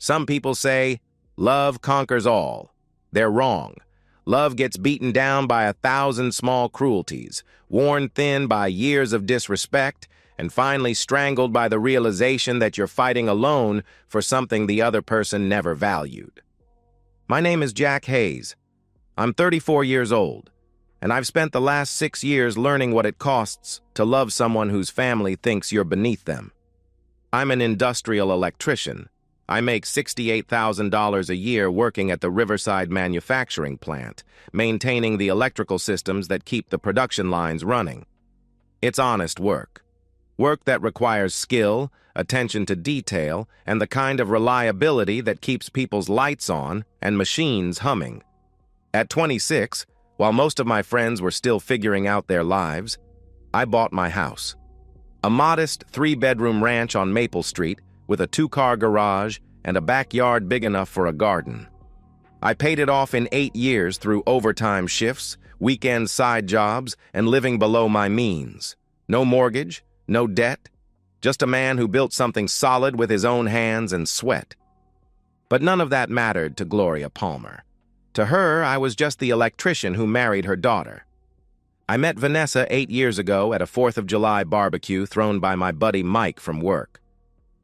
Some people say, love conquers all. They're wrong. Love gets beaten down by 1,000 small cruelties, worn thin by years of disrespect, and finally strangled by the realization that you're fighting alone for something the other person never valued. My name is Jack Hayes. I'm 34 years old, and I've spent the last 6 years learning what it costs to love someone whose family thinks you're beneath them. I'm an industrial electrician. I make $68,000 a year working at the Riverside manufacturing plant, maintaining the electrical systems that keep the production lines running. It's honest work. Work that requires skill, attention to detail, and the kind of reliability that keeps people's lights on and machines humming. At 26, while most of my friends were still figuring out their lives, I bought my house. A modest 3-bedroom ranch on Maple Street with a 2-car garage and a backyard big enough for a garden. I paid it off in 8 years through overtime shifts, weekend side jobs, and living below my means. No mortgage, no debt, just a man who built something solid with his own hands and sweat. But none of that mattered to Gloria Palmer. To her, I was just the electrician who married her daughter. I met Vanessa 8 years ago at a 4th of July barbecue thrown by my buddy Mike from work.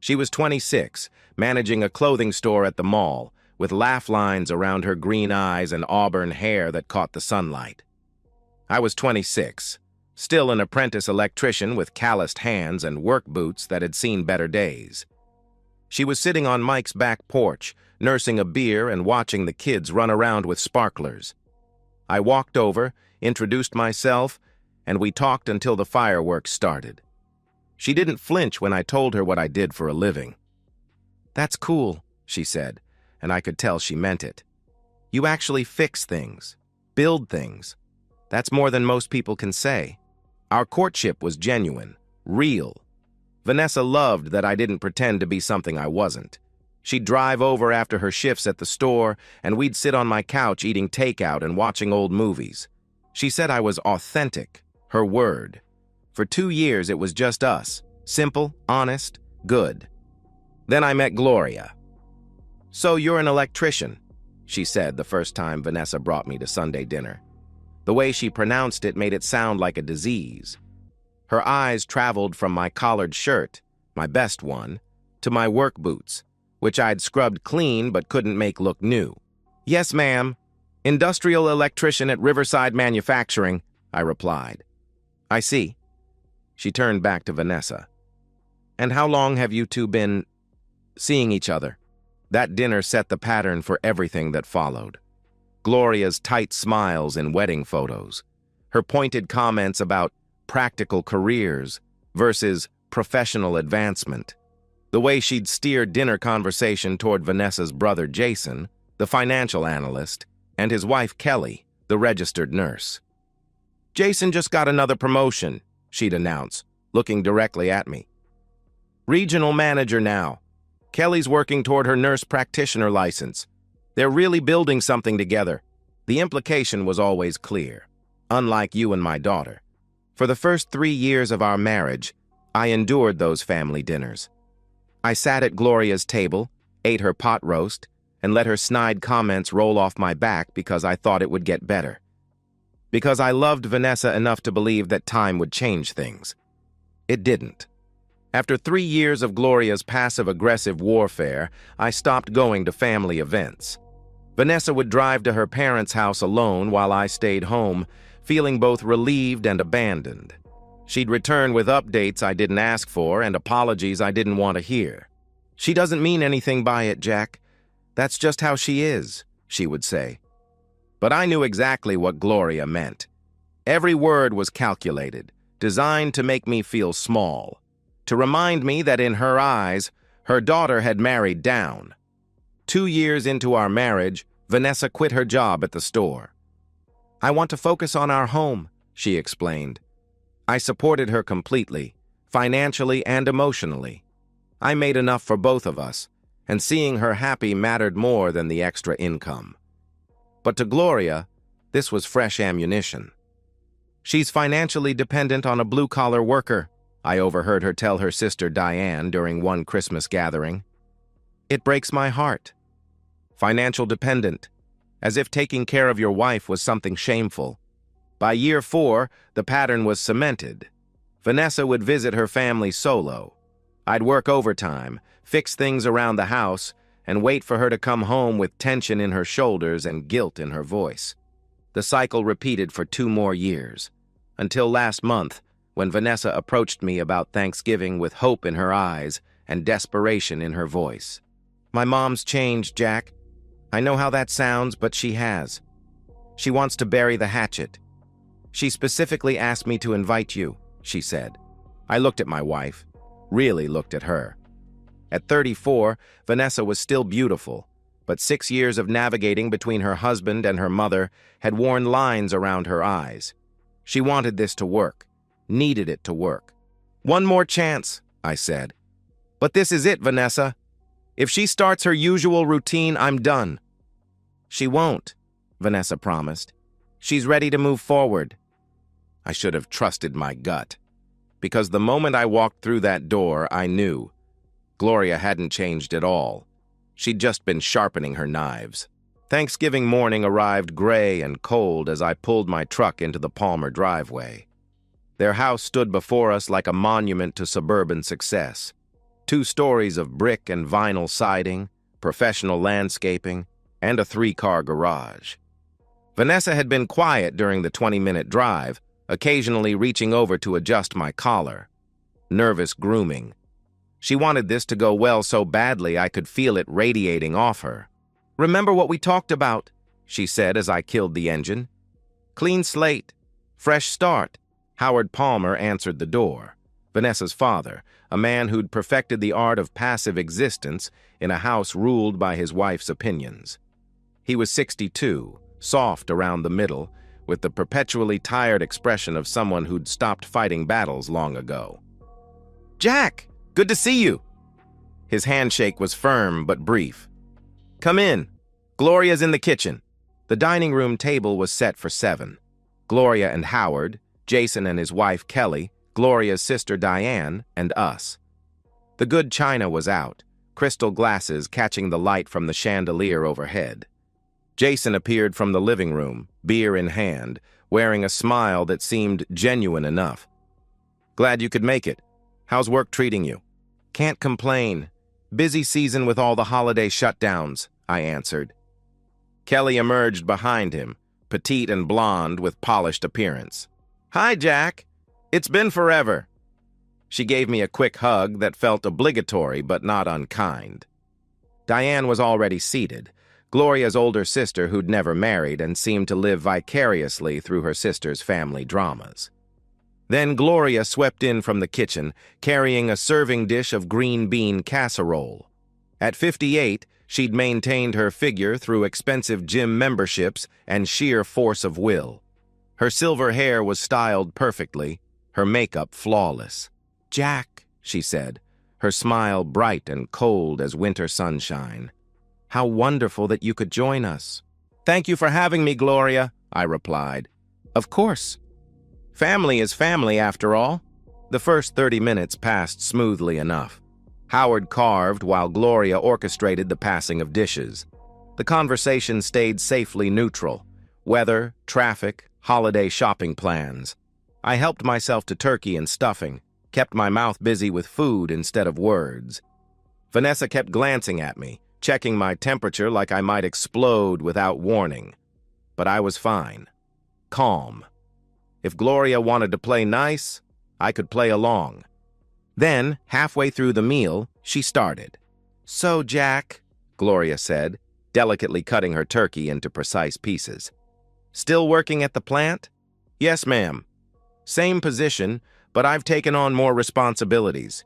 She was 26, managing a clothing store at the mall, with laugh lines around her green eyes and auburn hair that caught the sunlight. I was 26, still an apprentice electrician with calloused hands and work boots that had seen better days. She was sitting on Mike's back porch, nursing a beer and watching the kids run around with sparklers. I walked over, introduced myself, and we talked until the fireworks started. She didn't flinch when I told her what I did for a living. "That's cool," she said, and I could tell she meant it. "You actually fix things, build things. That's more than most people can say." Our courtship was genuine, real. Vanessa loved that I didn't pretend to be something I wasn't. She'd drive over after her shifts at the store, and we'd sit on my couch eating takeout and watching old movies. She said I was authentic, her word. For 2 years, it was just us, simple, honest, good. Then I met Gloria. "So you're an electrician," she said the first time Vanessa brought me to Sunday dinner. The way she pronounced it made it sound like a disease. Her eyes traveled from my collared shirt, my best one, to my work boots, which I'd scrubbed clean but couldn't make look new. "Yes, ma'am. Industrial electrician at Riverside Manufacturing," I replied. "I see." She turned back to Vanessa. "And how long have you two been seeing each other?" That dinner set the pattern for everything that followed. Gloria's tight smiles in wedding photos, her pointed comments about practical careers versus professional advancement, the way she'd steer dinner conversation toward Vanessa's brother Jason, the financial analyst, and his wife Kelly, the registered nurse. "Jason just got another promotion," she'd announce, looking directly at me. "Regional manager now. Kelly's working toward her nurse practitioner license. They're really building something together." The implication was always clear. Unlike you and my daughter. For the first 3 years of our marriage, I endured those family dinners. I sat at Gloria's table, ate her pot roast, and let her snide comments roll off my back because I thought it would get better. Because I loved Vanessa enough to believe that time would change things. It didn't. After 3 years of Gloria's passive-aggressive warfare, I stopped going to family events. Vanessa would drive to her parents' house alone while I stayed home, feeling both relieved and abandoned. She'd return with updates I didn't ask for and apologies I didn't want to hear. "She doesn't mean anything by it, Jack. That's just how she is," she would say. But I knew exactly what Gloria meant. Every word was calculated, designed to make me feel small, to remind me that in her eyes, her daughter had married down. 2 years into our marriage, Vanessa quit her job at the store. "I want to focus on our home," she explained. I supported her completely, financially and emotionally. I made enough for both of us, and seeing her happy mattered more than the extra income. But to Gloria, this was fresh ammunition. "She's financially dependent on a blue-collar worker," I overheard her tell her sister Diane during one Christmas gathering. It breaks my heart. Financial dependent, as if taking care of your wife was something shameful. By year 4, the pattern was cemented. Vanessa would visit her family solo. I'd work overtime, fix things around the house, and wait for her to come home with tension in her shoulders and guilt in her voice. The cycle repeated for 2 more years, until last month, when Vanessa approached me about Thanksgiving with hope in her eyes and desperation in her voice. My mom's changed, Jack. I know how that sounds, but she has. She wants to bury the hatchet. She specifically asked me to invite you, she said. I looked at my wife, really looked at her. At 34, Vanessa was still beautiful, but 6 years of navigating between her husband and her mother had worn lines around her eyes. She wanted this to work, needed it to work. One more chance, I said. But this is it, Vanessa. If she starts her usual routine, I'm done. She won't, Vanessa promised. She's ready to move forward. I should have trusted my gut, because the moment I walked through that door, I knew. Gloria hadn't changed at all. She'd just been sharpening her knives. Thanksgiving morning arrived gray and cold as I pulled my truck into the Palmer driveway. Their house stood before us like a monument to suburban success. 2 stories of brick and vinyl siding, professional landscaping, and a 3-car garage. Vanessa had been quiet during the 20-minute drive, occasionally reaching over to adjust my collar. Nervous grooming. She wanted this to go well so badly I could feel it radiating off her. Remember what we talked about, she said as I killed the engine. Clean slate, fresh start. Howard Palmer answered the door. Vanessa's father, a man who'd perfected the art of passive existence in a house ruled by his wife's opinions. He was 62, soft around the middle, with the perpetually tired expression of someone who'd stopped fighting battles long ago. Jack, good to see you. His handshake was firm but brief. Come in. Gloria's in the kitchen. The dining room table was set for 7. Gloria and Howard, Jason and his wife Kelly, Gloria's sister Diane, and us. The good china was out, crystal glasses catching the light from the chandelier overhead. Jason appeared from the living room, beer in hand, wearing a smile that seemed genuine enough. Glad you could make it. How's work treating you? Can't complain. Busy season with all the holiday shutdowns, I answered. Kelly emerged behind him, petite and blonde with polished appearance. Hi, Jack. It's been forever. She gave me a quick hug that felt obligatory but not unkind. Diane was already seated, Gloria's older sister who'd never married and seemed to live vicariously through her sister's family dramas. Then Gloria swept in from the kitchen, carrying a serving dish of green bean casserole. At 58, she'd maintained her figure through expensive gym memberships and sheer force of will. Her silver hair was styled perfectly, her makeup flawless. Jack, she said, her smile bright and cold as winter sunshine. How wonderful that you could join us. Thank you for having me, Gloria, I replied. Of course. Family is family, after all. The first 30 minutes passed smoothly enough. Howard carved while Gloria orchestrated the passing of dishes. The conversation stayed safely neutral. Weather, traffic, holiday shopping plans. I helped myself to turkey and stuffing, kept my mouth busy with food instead of words. Vanessa kept glancing at me, checking my temperature like I might explode without warning. But I was fine. Calm. If Gloria wanted to play nice, I could play along. Then, halfway through the meal, she started. So, Jack, Gloria said, delicately cutting her turkey into precise pieces. Still working at the plant? Yes, ma'am. Same position, but I've taken on more responsibilities.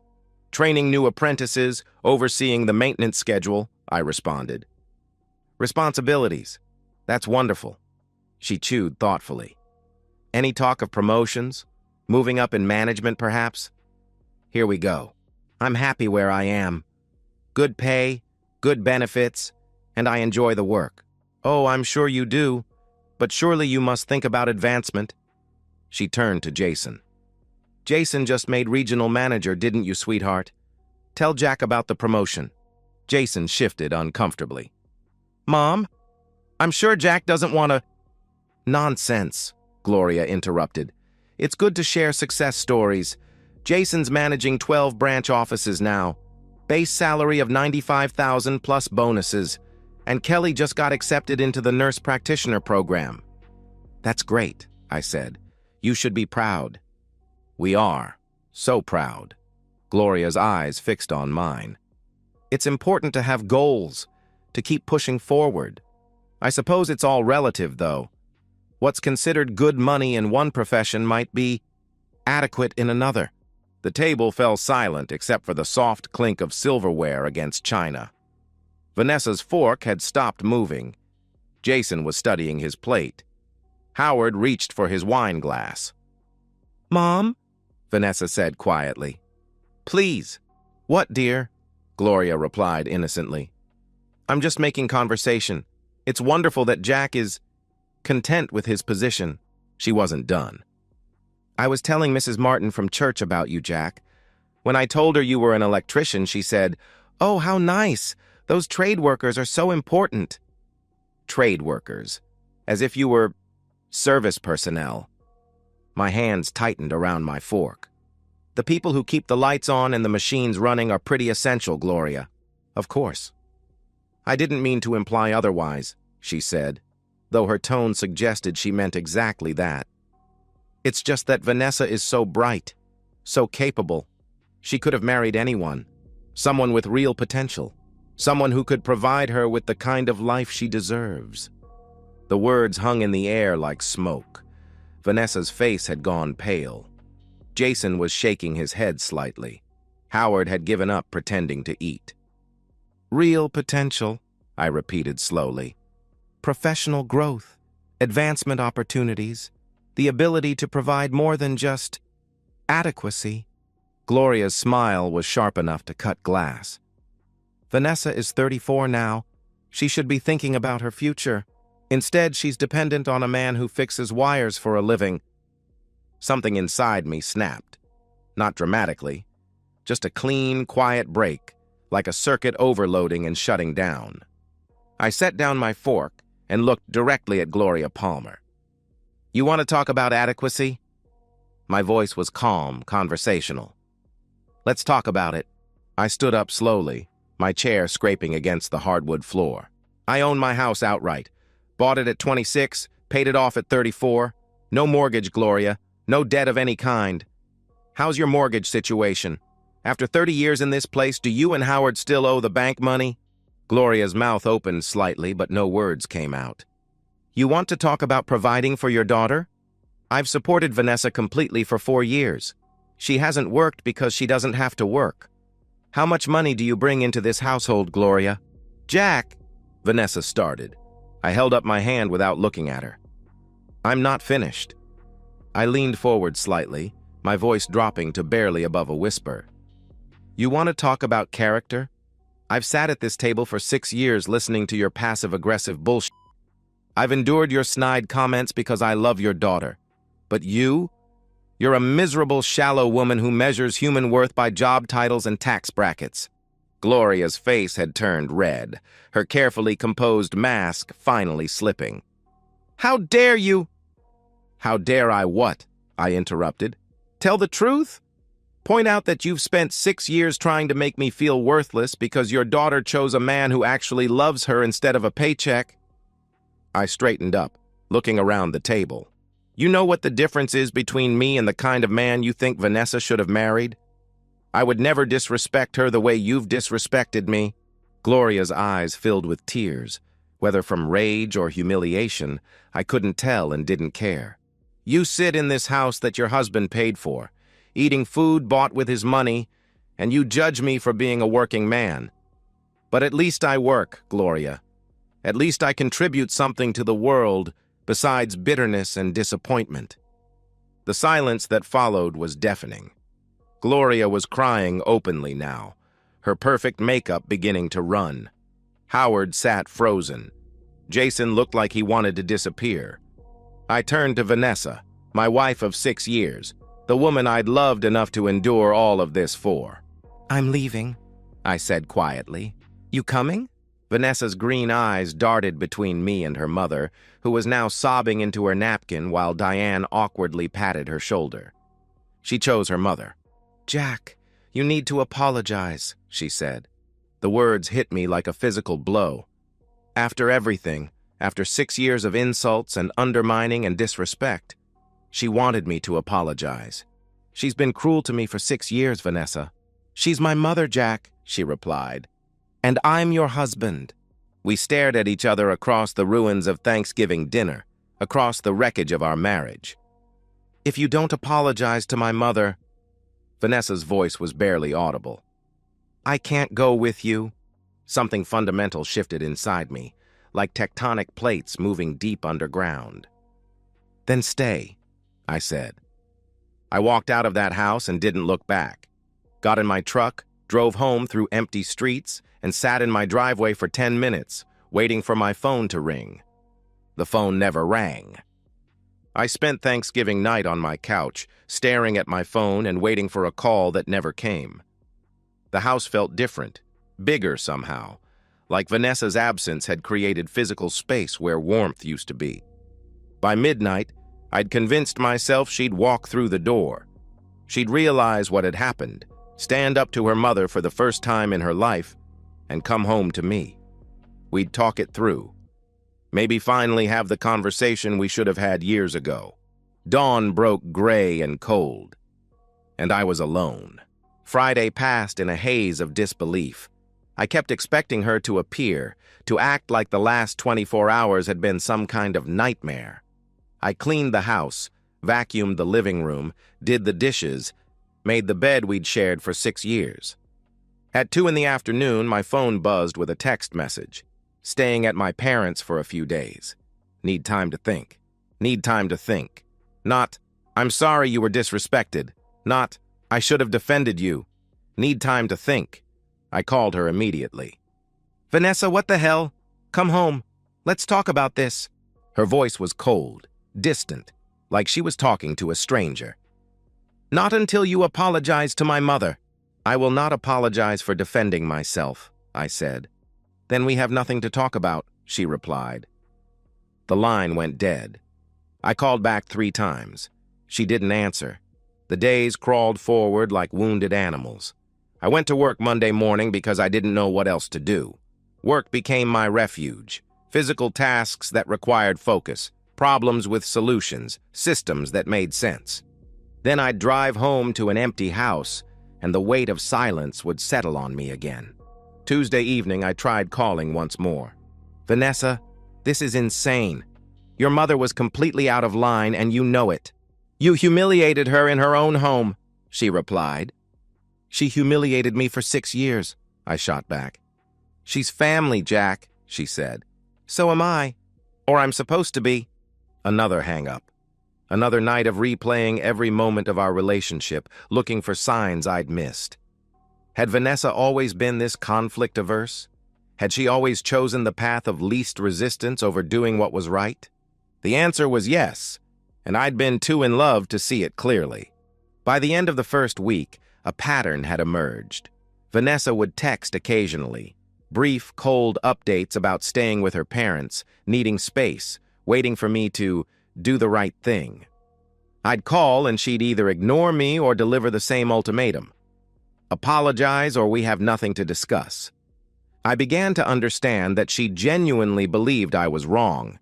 Training new apprentices, overseeing the maintenance schedule, I responded. Responsibilities. That's wonderful. She chewed thoughtfully. Any talk of promotions? Moving up in management, perhaps? Here we go. I'm happy where I am. Good pay, good benefits, and I enjoy the work. Oh, I'm sure you do, but surely you must think about advancement. She turned to Jason. Jason just made regional manager, didn't you, sweetheart? Tell Jack about the promotion. Jason shifted uncomfortably. Mom, I'm sure Jack doesn't want to— Nonsense, Gloria interrupted. It's good to share success stories. Jason's managing 12 branch offices now. Base salary of $95,000 plus bonuses. And Kelly just got accepted into the nurse practitioner program. That's great, I said. You should be proud. We are. So proud. Gloria's eyes fixed on mine. It's important to have goals, to keep pushing forward. I suppose it's all relative, though. What's considered good money in one profession might be adequate in another. The table fell silent except for the soft clink of silverware against china. Vanessa's fork had stopped moving. Jason was studying his plate. Howard reached for his wine glass. Mom, Vanessa said quietly. Please. What, dear? Gloria replied innocently. I'm just making conversation. It's wonderful that Jack is content with his position. She wasn't done. I was telling Mrs. Martin from church about you, Jack. When I told her you were an electrician, she said, "Oh, how nice. Those trade workers are so important." Trade workers. As if you were service personnel. My hands tightened around my fork. The people who keep the lights on and the machines running are pretty essential, Gloria. Of course. I didn't mean to imply otherwise, she said, though her tone suggested she meant exactly that. It's just that Vanessa is so bright, so capable. She could have married anyone, someone with real potential, someone who could provide her with the kind of life she deserves. The words hung in the air like smoke. Vanessa's face had gone pale. Jason was shaking his head slightly. Howard had given up pretending to eat. Real potential, I repeated slowly. Professional growth, advancement opportunities, the ability to provide more than just adequacy. Gloria's smile was sharp enough to cut glass. Vanessa is 34 now. She should be thinking about her future. Instead, she's dependent on a man who fixes wires for a living. Something inside me snapped. Not dramatically. Just a clean, quiet break, like a circuit overloading and shutting down. I set down my fork and looked directly at Gloria Palmer. You want to talk about adequacy? My voice was calm, conversational. Let's talk about it. I stood up slowly, my chair scraping against the hardwood floor. I own my house outright. Bought it at 26, paid it off at 34. No mortgage, Gloria. No debt of any kind. How's your mortgage situation? After 30 years in this place, do you and Howard still owe the bank money? Gloria's mouth opened slightly, but no words came out. You want to talk about providing for your daughter? I've supported Vanessa completely for 4 years. She hasn't worked because she doesn't have to work. How much money do you bring into this household, Gloria? Jack, Vanessa started. I held up my hand without looking at her. I'm not finished. I leaned forward slightly, my voice dropping to barely above a whisper. You want to talk about character? I've sat at this table for 6 years listening to your passive-aggressive bullshit. I've endured your snide comments because I love your daughter. But you're a miserable, shallow woman who measures human worth by job titles and tax brackets. Gloria's face had turned red, her carefully composed mask finally slipping. How dare you? How dare I what? I interrupted. Tell the truth? Point out that you've spent 6 years trying to make me feel worthless because your daughter chose a man who actually loves her instead of a paycheck. I straightened up, looking around the table. You know what the difference is between me and the kind of man you think Vanessa should have married? I would never disrespect her the way you've disrespected me. Gloria's eyes filled with tears. Whether from rage or humiliation, I couldn't tell and didn't care. You sit in this house that your husband paid for, eating food bought with his money, and you judge me for being a working man. But at least I work, Gloria. At least I contribute something to the world besides bitterness and disappointment. The silence that followed was deafening. Gloria was crying openly now, her perfect makeup beginning to run. Howard sat frozen. Jason looked like he wanted to disappear. I turned to Vanessa, my wife of 6 years, the woman I'd loved enough to endure all of this for. I'm leaving, I said quietly. You coming? Vanessa's green eyes darted between me and her mother, who was now sobbing into her napkin while Diane awkwardly patted her shoulder. She chose her mother. "Jack, you need to apologize," she said. The words hit me like a physical blow. After everything, after 6 years of insults and undermining and disrespect, she wanted me to apologize. "She's been cruel to me for 6 years, Vanessa." "She's my mother, Jack," she replied. "And I'm your husband." We stared at each other across the ruins of Thanksgiving dinner, across the wreckage of our marriage. "If you don't apologize to my mother," Vanessa's voice was barely audible, "I can't go with you." Something fundamental shifted inside me, like tectonic plates moving deep underground. "Then stay," I said. I walked out of that house and didn't look back. Got in my truck, drove home through empty streets, and sat in my driveway for 10 minutes, waiting for my phone to ring. The phone never rang. I spent Thanksgiving night on my couch, staring at my phone and waiting for a call that never came. The house felt different, bigger somehow, like Vanessa's absence had created physical space where warmth used to be. By midnight, I'd convinced myself she'd walk through the door. She'd realize what had happened, stand up to her mother for the first time in her life, and come home to me. We'd talk it through. Maybe finally have the conversation we should have had years ago. Dawn broke gray and cold, and I was alone. Friday passed in a haze of disbelief. I kept expecting her to appear, to act like the last 24 hours had been some kind of nightmare. I cleaned the house, vacuumed the living room, did the dishes, made the bed we'd shared for 6 years. At 2 in the afternoon, my phone buzzed with a text message. "Staying at my parents' for a few days. Need time to think. Need time to think." Not, "I'm sorry you were disrespected." Not, "I should have defended you." Need time to think. I called her immediately. "Vanessa, what the hell? Come home. Let's talk about this." Her voice was cold, distant, like she was talking to a stranger. "Not until you apologize to my mother." "I will not apologize for defending myself," I said. "Then we have nothing to talk about," she replied. The line went dead. I called back 3 times. She didn't answer. The days crawled forward like wounded animals. I went to work Monday morning because I didn't know what else to do. Work became my refuge. Physical tasks that required focus, problems with solutions, systems that made sense. Then I'd drive home to an empty house, and the weight of silence would settle on me again. Tuesday evening, I tried calling once more. "Vanessa, this is insane. Your mother was completely out of line, and you know it. You humiliated her in her own home," she replied. "She humiliated me for 6 years," I shot back. "She's family, Jack," she said. "So am I. Or I'm supposed to be." Another hang-up. Another night of replaying every moment of our relationship, looking for signs I'd missed. Had Vanessa always been this conflict-averse? Had she always chosen the path of least resistance over doing what was right? The answer was yes, and I'd been too in love to see it clearly. By the end of the first week, a pattern had emerged. Vanessa would text occasionally, brief, cold updates about staying with her parents, needing space, waiting for me to do the right thing. I'd call and she'd either ignore me or deliver the same ultimatum. Apologize or we have nothing to discuss. I began to understand that she genuinely believed I was wrong,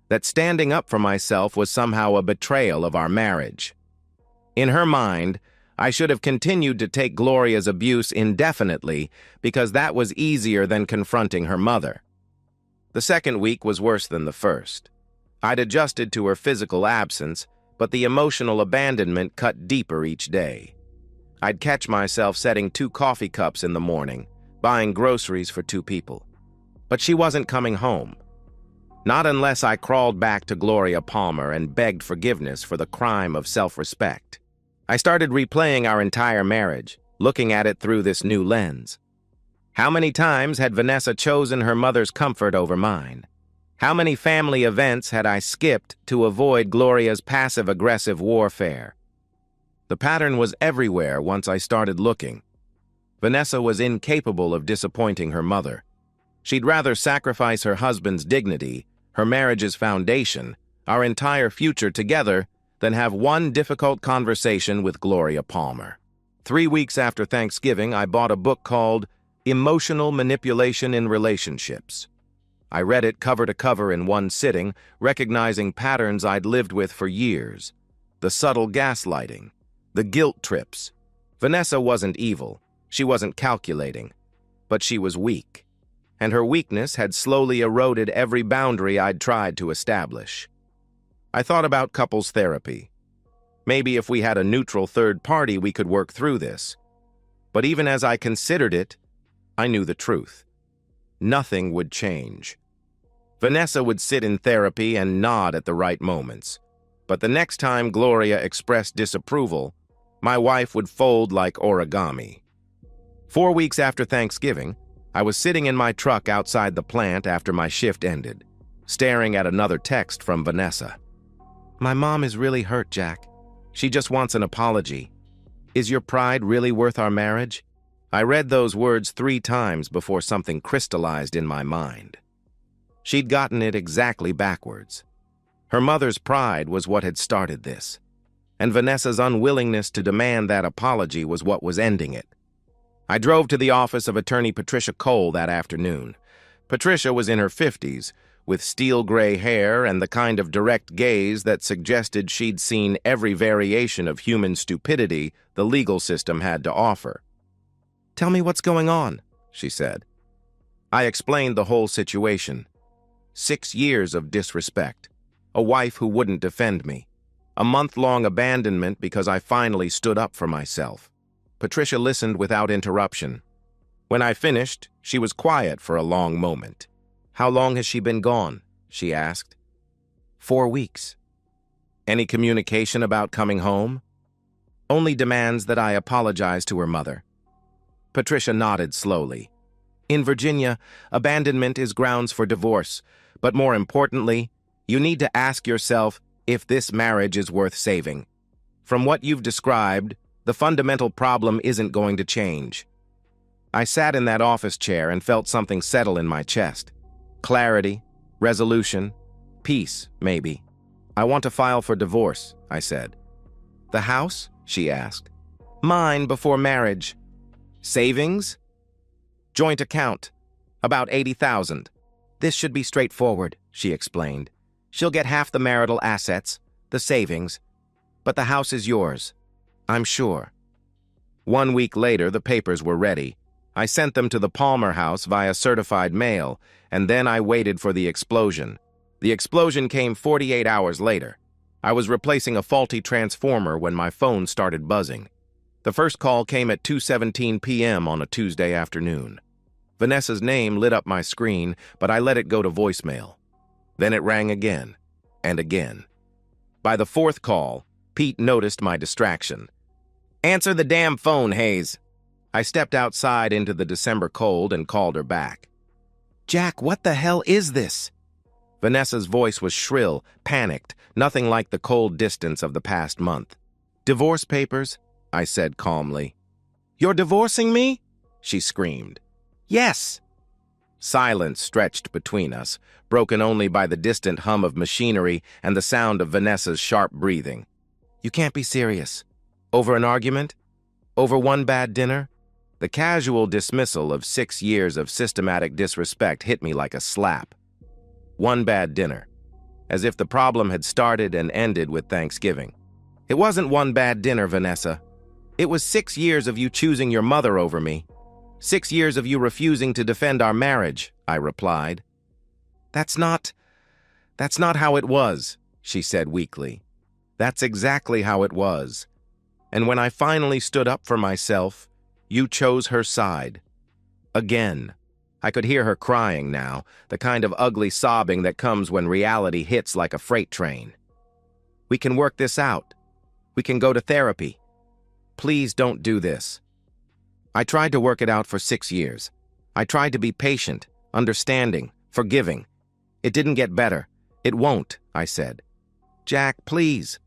that standing up for myself was somehow a betrayal of our marriage. In her mind, I should have continued to take Gloria's abuse indefinitely because that was easier than confronting her mother. The second week was worse than the first. I'd adjusted to her physical absence, but the emotional abandonment cut deeper each day. I'd catch myself setting 2 coffee cups in the morning, buying groceries for 2 people. But she wasn't coming home. Not unless I crawled back to Gloria Palmer and begged forgiveness for the crime of self-respect. I started replaying our entire marriage, looking at it through this new lens. How many times had Vanessa chosen her mother's comfort over mine? How many family events had I skipped to avoid Gloria's passive-aggressive warfare? The pattern was everywhere once I started looking. Vanessa was incapable of disappointing her mother. She'd rather sacrifice her husband's dignity, her marriage's foundation, our entire future together, than have one difficult conversation with Gloria Palmer. 3 weeks after Thanksgiving, I bought a book called Emotional Manipulation in Relationships. I read it cover to cover in one sitting, recognizing patterns I'd lived with for years. The subtle gaslighting, the guilt trips. Vanessa wasn't evil, she wasn't calculating, but she was weak. And her weakness had slowly eroded every boundary I'd tried to establish. I thought about couples therapy. Maybe if we had a neutral third party, we could work through this. But even as I considered it, I knew the truth. Nothing would change. Vanessa would sit in therapy and nod at the right moments. But the next time Gloria expressed disapproval, my wife would fold like origami. 4 weeks after Thanksgiving, I was sitting in my truck outside the plant after my shift ended, staring at another text from Vanessa. "My mom is really hurt, Jack. She just wants an apology. Is your pride really worth our marriage?" I read those words 3 times before something crystallized in my mind. She'd gotten it exactly backwards. Her mother's pride was what had started this, and Vanessa's unwillingness to demand that apology was what was ending it. I drove to the office of attorney Patricia Cole that afternoon. Patricia was in her 50s, with steel gray hair and the kind of direct gaze that suggested she'd seen every variation of human stupidity the legal system had to offer. "Tell me what's going on," she said. I explained the whole situation. 6 years of disrespect, a wife who wouldn't defend me, a month-long abandonment because I finally stood up for myself. Patricia listened without interruption. When I finished, she was quiet for a long moment. "How long has she been gone?" she asked. 4 weeks. "Any communication about coming home?" "Only demands that I apologize to her mother." Patricia nodded slowly. "In Virginia, abandonment is grounds for divorce, but more importantly, you need to ask yourself if this marriage is worth saving. From what you've described, the fundamental problem isn't going to change." I sat in that office chair and felt something settle in my chest. Clarity, resolution, peace, maybe. "I want to file for divorce," I said. "The house?" she asked. "Mine before marriage." "Savings?" "Joint account. About 80,000. "This should be straightforward," she explained. "She'll get half the marital assets, the savings, but the house is yours. I'm sure." 1 week later, the papers were ready. I sent them to the Palmer house via certified mail, and then I waited for the explosion. The explosion came 48 hours later. I was replacing a faulty transformer when my phone started buzzing. The first call came at 2:17 p.m. on a Tuesday afternoon. Vanessa's name lit up my screen, but I let it go to voicemail. Then it rang again, and again. By the 4th call, Pete noticed my distraction. "Answer the damn phone, Hayes." I stepped outside into the December cold and called her back. "Jack, what the hell is this?" Vanessa's voice was shrill, panicked, nothing like the cold distance of the past month. "Divorce papers," I said calmly. "You're divorcing me?" she screamed. "Yes." Silence stretched between us, broken only by the distant hum of machinery and the sound of Vanessa's sharp breathing. "You can't be serious. Over an argument? Over one bad dinner?" The casual dismissal of 6 years of systematic disrespect hit me like a slap. One bad dinner. As if the problem had started and ended with Thanksgiving. "It wasn't one bad dinner, Vanessa. It was 6 years of you choosing your mother over me. 6 years of you refusing to defend our marriage," I replied. That's not how it was," she said weakly. "That's exactly how it was. And when I finally stood up for myself, you chose her side. Again." I could hear her crying now, the kind of ugly sobbing that comes when reality hits like a freight train. "We can work this out. We can go to therapy. Please don't do this." I tried to work it out for 6 years. I tried to be patient, understanding, forgiving. It didn't get better. "It won't," I said. "Jack, please."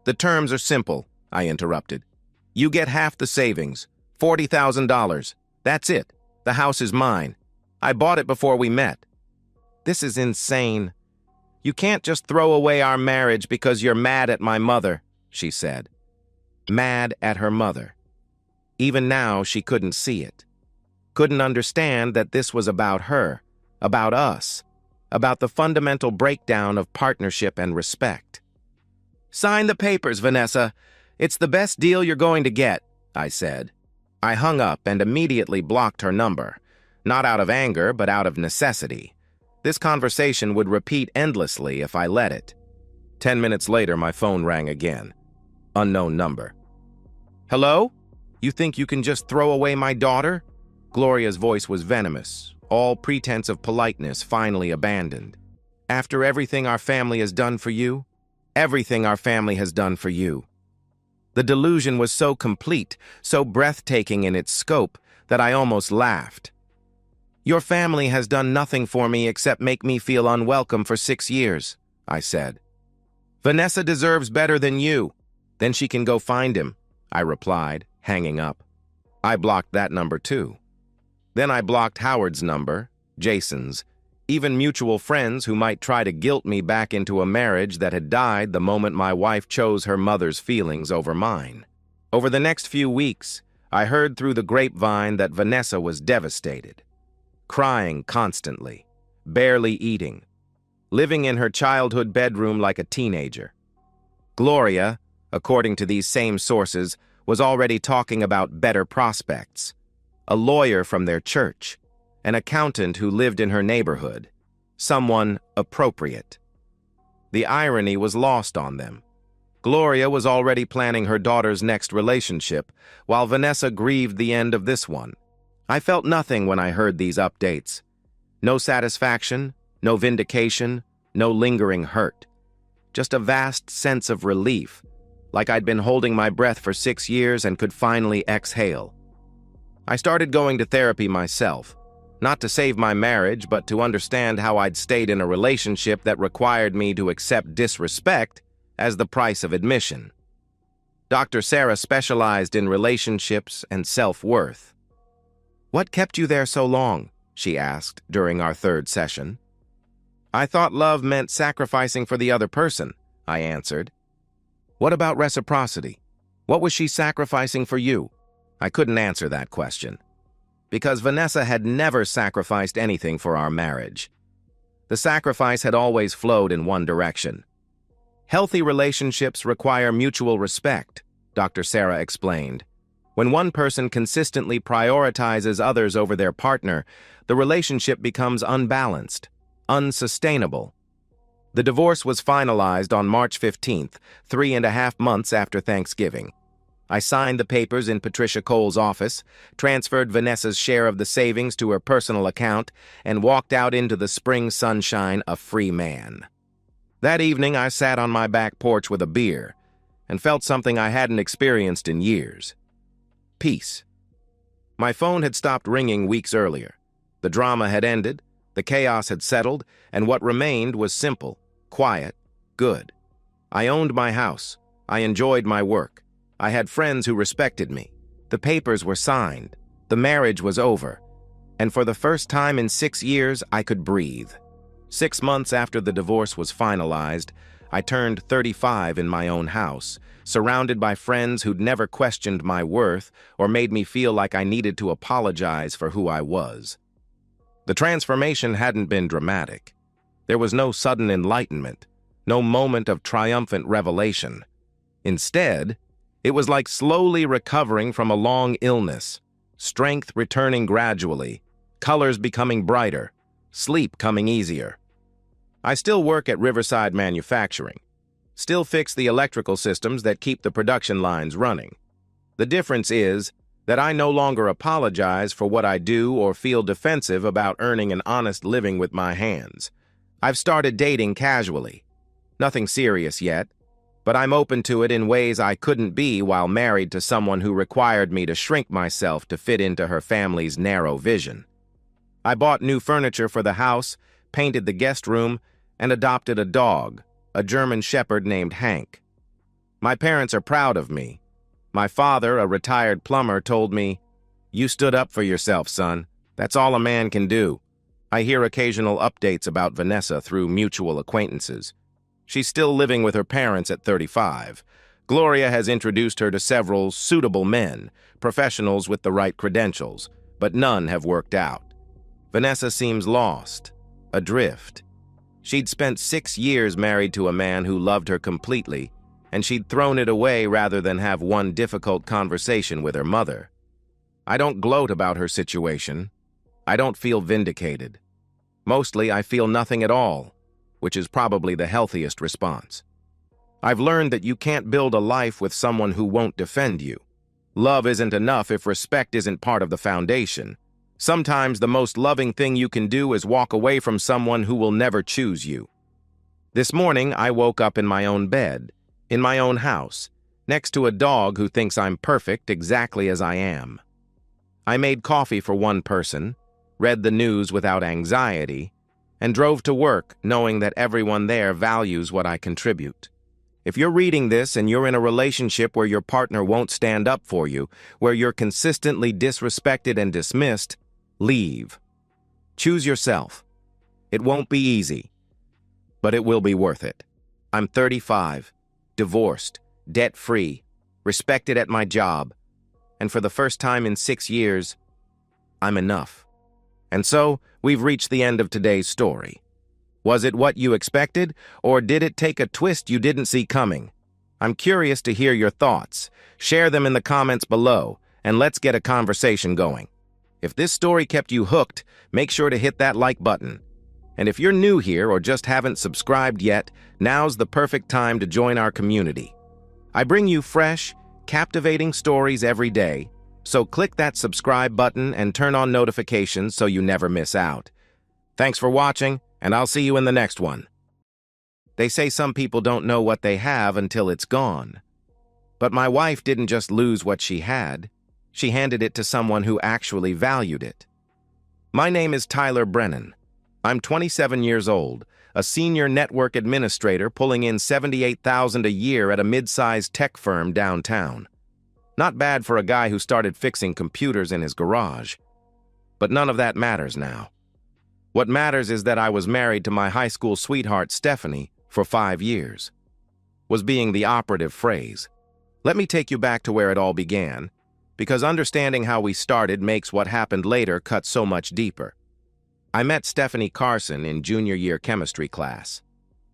"The terms are simple," I interrupted. "You get half the savings, $40,000. That's it. The house is mine. I bought it before we met. This is insane. You can't just throw away our marriage because you're mad at my mother, she said. Mad at her mother. Even now, she couldn't see it. Couldn't understand that this was about her, about us, about the fundamental breakdown of partnership and respect. Sign the papers, Vanessa. It's the best deal you're going to get, I said. I hung up and immediately blocked her number, not out of anger, but out of necessity. This conversation would repeat endlessly if I let it. 10 minutes later, my phone rang again. Unknown number. Hello? You think you can just throw away my daughter? Gloria's voice was venomous, all pretense of politeness finally abandoned. After everything our family has done for you? Everything our family has done for you. The delusion was so complete, so breathtaking in its scope, that I almost laughed. Your family has done nothing for me except make me feel unwelcome for 6 years, I said. Vanessa deserves better than you. Then she can go find him, I replied, hanging up. I blocked that number too. Then I blocked Howard's number, Jason's, even mutual friends who might try to guilt me back into a marriage that had died the moment my wife chose her mother's feelings over mine. Over the next few weeks, I heard through the grapevine that Vanessa was devastated. Crying constantly, barely eating, living in her childhood bedroom like a teenager. Gloria, according to these same sources, was already talking about better prospects. A lawyer from their church, an accountant who lived in her neighborhood, someone appropriate. The irony was lost on them. Gloria was already planning her daughter's next relationship, while Vanessa grieved the end of this one. I felt nothing when I heard these updates. No satisfaction, no vindication, no lingering hurt. Just a vast sense of relief, like I'd been holding my breath for 6 years and could finally exhale. I started going to therapy myself, not to save my marriage, but to understand how I'd stayed in a relationship that required me to accept disrespect as the price of admission. Dr. Sarah specialized in relationships and self-worth. What kept you there so long? She asked during our 3rd session. I thought love meant sacrificing for the other person, I answered. What about reciprocity? What was she sacrificing for you? I couldn't answer that question, because Vanessa had never sacrificed anything for our marriage. The sacrifice had always flowed in one direction. Healthy relationships require mutual respect, Dr. Sarah explained. When one person consistently prioritizes others over their partner, the relationship becomes unbalanced, unsustainable. The divorce was finalized on March 15th, 3.5 months after Thanksgiving. I signed the papers in Patricia Cole's office, transferred Vanessa's share of the savings to her personal account, and walked out into the spring sunshine a free man. That evening, I sat on my back porch with a beer and felt something I hadn't experienced in years. Peace. My phone had stopped ringing weeks earlier. The drama had ended, the chaos had settled, and what remained was simple, quiet, good. I owned my house. I enjoyed my work. I had friends who respected me. The papers were signed. The marriage was over. And for the first time in 6 years, I could breathe. 6 months after the divorce was finalized, I turned 35 in my own house, surrounded by friends who'd never questioned my worth or made me feel like I needed to apologize for who I was. The transformation hadn't been dramatic. There was no sudden enlightenment, no moment of triumphant revelation. Instead, it was like slowly recovering from a long illness, strength returning gradually, colors becoming brighter, sleep coming easier. I still work at Riverside Manufacturing, still fix the electrical systems that keep the production lines running. The difference is that I no longer apologize for what I do or feel defensive about earning an honest living with my hands. I've started dating casually. Nothing serious yet, but I'm open to it in ways I couldn't be while married to someone who required me to shrink myself to fit into her family's narrow vision. I bought new furniture for the house, painted the guest room, and adopted a dog, a German shepherd named Hank. My parents are proud of me. My father, a retired plumber, told me, "You stood up for yourself, son. That's all a man can do. I hear occasional updates about Vanessa through mutual acquaintances. She's still living with her parents at 35. Gloria has introduced her to several suitable men, professionals with the right credentials, but none have worked out. Vanessa seems lost, adrift. She'd spent 6 years married to a man who loved her completely, and she'd thrown it away rather than have one difficult conversation with her mother. I don't gloat about her situation. I don't feel vindicated. Mostly, I feel nothing at all, which is probably the healthiest response. I've learned that you can't build a life with someone who won't defend you. Love isn't enough if respect isn't part of the foundation. Sometimes the most loving thing you can do is walk away from someone who will never choose you. This morning, I woke up in my own bed, in my own house, next to a dog who thinks I'm perfect exactly as I am. I made coffee for one person, read the news without anxiety, and drove to work knowing that everyone there values what I contribute. If you're reading this and you're in a relationship where your partner won't stand up for you, where you're consistently disrespected and dismissed, leave. Choose yourself. It won't be easy, but it will be worth it. I'm 35, divorced, debt-free, respected at my job, and for the first time in 6 years, I'm enough. And so, we've reached the end of today's story. Was it what you expected, or did it take a twist you didn't see coming? I'm curious to hear your thoughts. Share them in the comments below, and let's get a conversation going. If this story kept you hooked, make sure to hit that like button. And if you're new here or just haven't subscribed yet, now's the perfect time to join our community. I bring you fresh, captivating stories every day, so click that subscribe button and turn on notifications so you never miss out. Thanks for watching, and I'll see you in the next one. They say some people don't know what they have until it's gone. But my wife didn't just lose what she had. She handed it to someone who actually valued it. My name is Tyler Brennan. I'm 27 years old, a senior network administrator pulling in $78,000 a year at a mid-sized tech firm downtown. Not bad for a guy who started fixing computers in his garage. But none of that matters now. What matters is that I was married to my high school sweetheart, Stephanie, for 5 years. Was being the operative phrase. Let me take you back to where it all began, because understanding how we started makes what happened later cut so much deeper. I met Stephanie Carson in junior year chemistry class.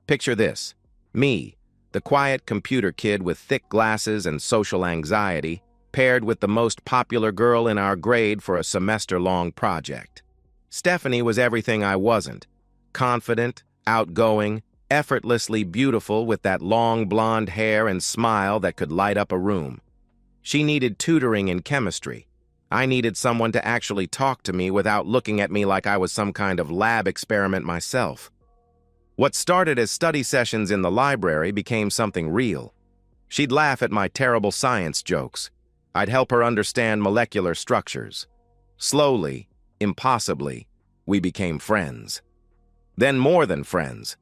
Picture this, me, the quiet computer kid with thick glasses and social anxiety, paired with the most popular girl in our grade for a semester-long project. Stephanie was everything I wasn't. Confident, outgoing, effortlessly beautiful with that long blonde hair and smile that could light up a room. She needed tutoring in chemistry. I needed someone to actually talk to me without looking at me like I was some kind of lab experiment myself. What started as study sessions in the library became something real. She'd laugh at my terrible science jokes. I'd help her understand molecular structures. Slowly, impossibly, we became friends. Then more than friends.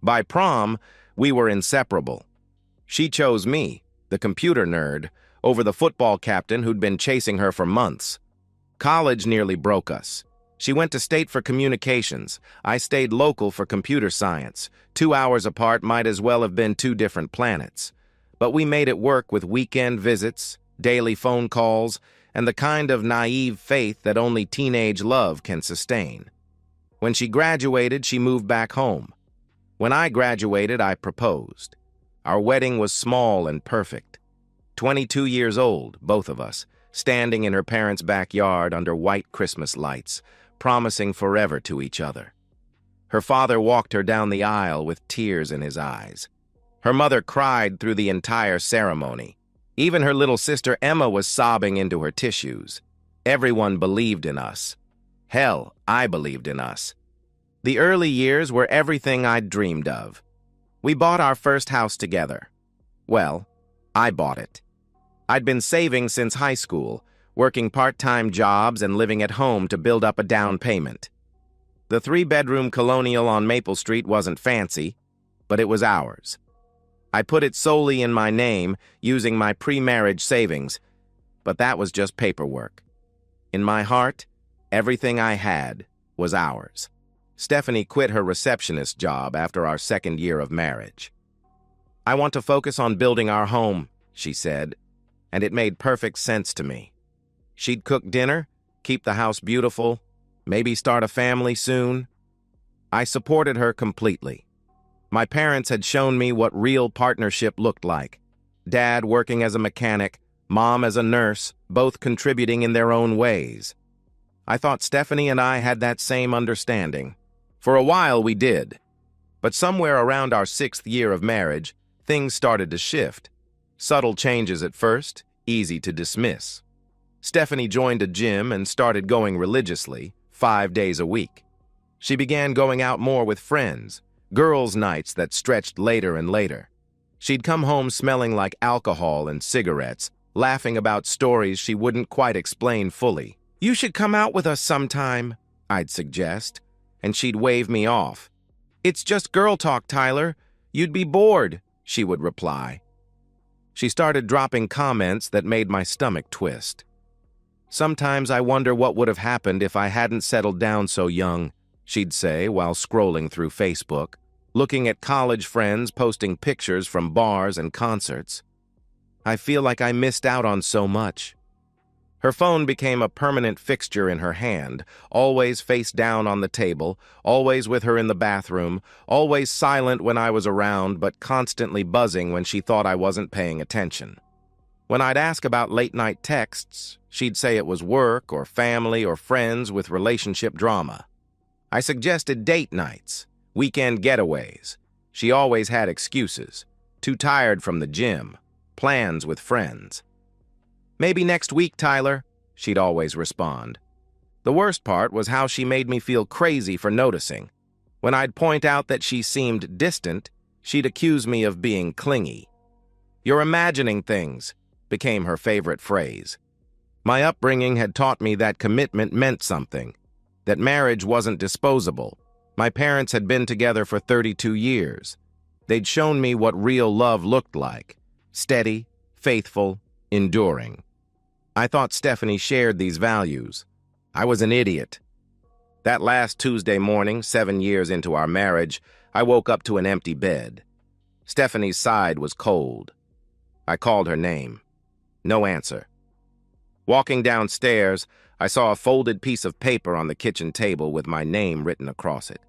By prom, we were inseparable. She chose me, the computer nerd, over the football captain who'd been chasing her for months. College nearly broke us. She went to state for communications. I stayed local for computer science. 2 hours apart might as well have been 2 different planets. But we made it work with weekend visits, daily phone calls, and the kind of naive faith that only teenage love can sustain. When she graduated, she moved back home. When I graduated, I proposed. Our wedding was small and perfect. 22 years old, both of us, standing in her parents' backyard under white Christmas lights, promising forever to each other. Her father walked her down the aisle with tears in his eyes. Her mother cried through the entire ceremony. Even her little sister Emma was sobbing into her tissues. Everyone believed in us. Hell, I believed in us. The early years were everything I'd dreamed of. We bought our first house together. Well, I bought it. I'd been saving since high school, working part-time jobs and living at home to build up a down payment. The 3-bedroom colonial on Maple Street wasn't fancy, but it was ours. I put it solely in my name, using my pre-marriage savings, but that was just paperwork. In my heart, everything I had was ours. Stephanie quit her receptionist job after our second year of marriage. "I want to focus on building our home," she said, and it made perfect sense to me. She'd cook dinner, keep the house beautiful, maybe start a family soon. I supported her completely. My parents had shown me what real partnership looked like. Dad working as a mechanic, Mom as a nurse, both contributing in their own ways. I thought Stephanie and I had that same understanding. For a while we did. But somewhere around our 6th year of marriage, things started to shift. Subtle changes at first, easy to dismiss. Stephanie joined a gym and started going religiously, 5 days a week. She began going out more with friends, girls' nights that stretched later and later. She'd come home smelling like alcohol and cigarettes, laughing about stories she wouldn't quite explain fully. "You should come out with us sometime," I'd suggest, and she'd wave me off. "It's just girl talk, Tyler. You'd be bored," she would reply. She started dropping comments that made my stomach twist. "Sometimes I wonder what would have happened if I hadn't settled down so young," she'd say while scrolling through Facebook, looking at college friends posting pictures from bars and concerts. "I feel like I missed out on so much." Her phone became a permanent fixture in her hand, always face down on the table, always with her in the bathroom, always silent when I was around, but constantly buzzing when she thought I wasn't paying attention. When I'd ask about late-night texts, she'd say it was work or family or friends with relationship drama. I suggested date nights, weekend getaways. She always had excuses. Too tired from the gym, plans with friends. "Maybe next week, Tyler," she'd always respond. The worst part was how she made me feel crazy for noticing. When I'd point out that she seemed distant, she'd accuse me of being clingy. "You're imagining things," became her favorite phrase. My upbringing had taught me that commitment meant something, that marriage wasn't disposable. My parents had been together for 32 years. They'd shown me what real love looked like: steady, faithful, enduring. I thought Stephanie shared these values. I was an idiot. That last Tuesday morning, 7 years into our marriage, I woke up to an empty bed. Stephanie's side was cold. I called her name. No answer. Walking downstairs, I saw a folded piece of paper on the kitchen table with my name written across it.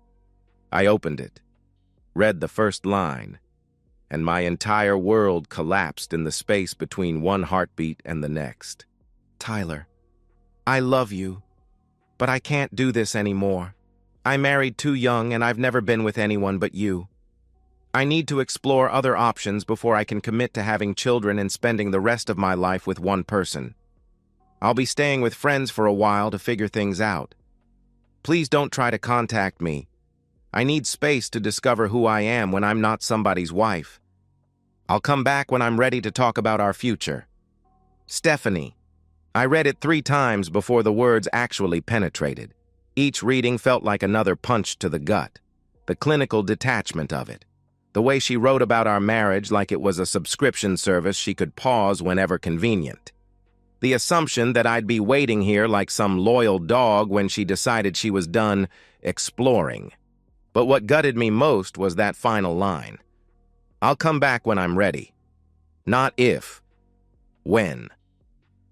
I opened it, read the first line, and my entire world collapsed in the space between one heartbeat and the next. "Tyler, I love you, but I can't do this anymore. I married too young and I've never been with anyone but you. I need to explore other options before I can commit to having children and spending the rest of my life with one person. I'll be staying with friends for a while to figure things out. Please don't try to contact me. I need space to discover who I am when I'm not somebody's wife. I'll come back when I'm ready to talk about our future. Stephanie." I read it 3 times before the words actually penetrated. Each reading felt like another punch to the gut. The clinical detachment of it. The way she wrote about our marriage like it was a subscription service she could pause whenever convenient. The assumption that I'd be waiting here like some loyal dog when she decided she was done exploring. But what gutted me most was that final line. "I'll come back when I'm ready." Not if. When.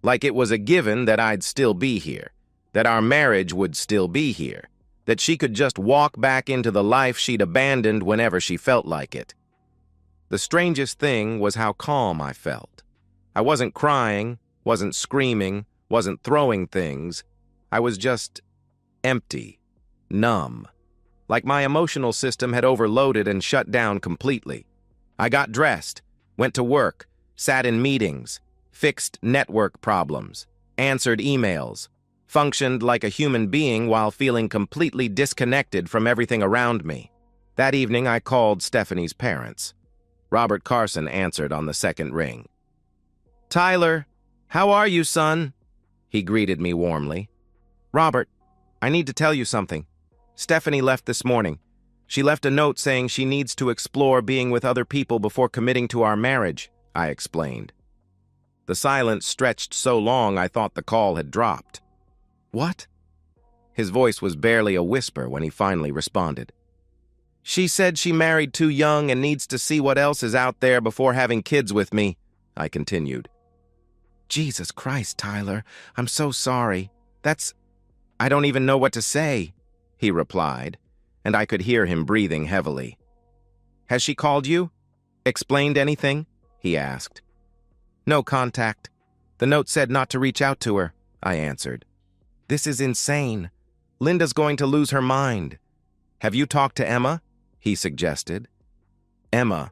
Like it was a given that I'd still be here, that our marriage would still be here, that she could just walk back into the life she'd abandoned whenever she felt like it. The strangest thing was how calm I felt. I wasn't crying, wasn't screaming, wasn't throwing things. I was just empty, numb. Like my emotional system had overloaded and shut down completely. I got dressed, went to work, sat in meetings, fixed network problems, answered emails, functioned like a human being while feeling completely disconnected from everything around me. That evening, I called Stephanie's parents. Robert Carson answered on the second ring. "Tyler, how are you, son?" He greeted me warmly. "Robert, I need to tell you something. Stephanie left this morning. She left a note saying she needs to explore being with other people before committing to our marriage," I explained. The silence stretched so long I thought the call had dropped. "What?" His voice was barely a whisper when he finally responded. She said she married too young and needs to see what else is out there before having kids with me, I continued. Jesus Christ, Tyler, I'm so sorry. I don't even know what to say, he replied, and I could hear him breathing heavily. Has she called you? Explained anything? He asked. No contact. The note said not to reach out to her, I answered. This is insane. Linda's going to lose her mind. Have you talked to Emma? He suggested. Emma,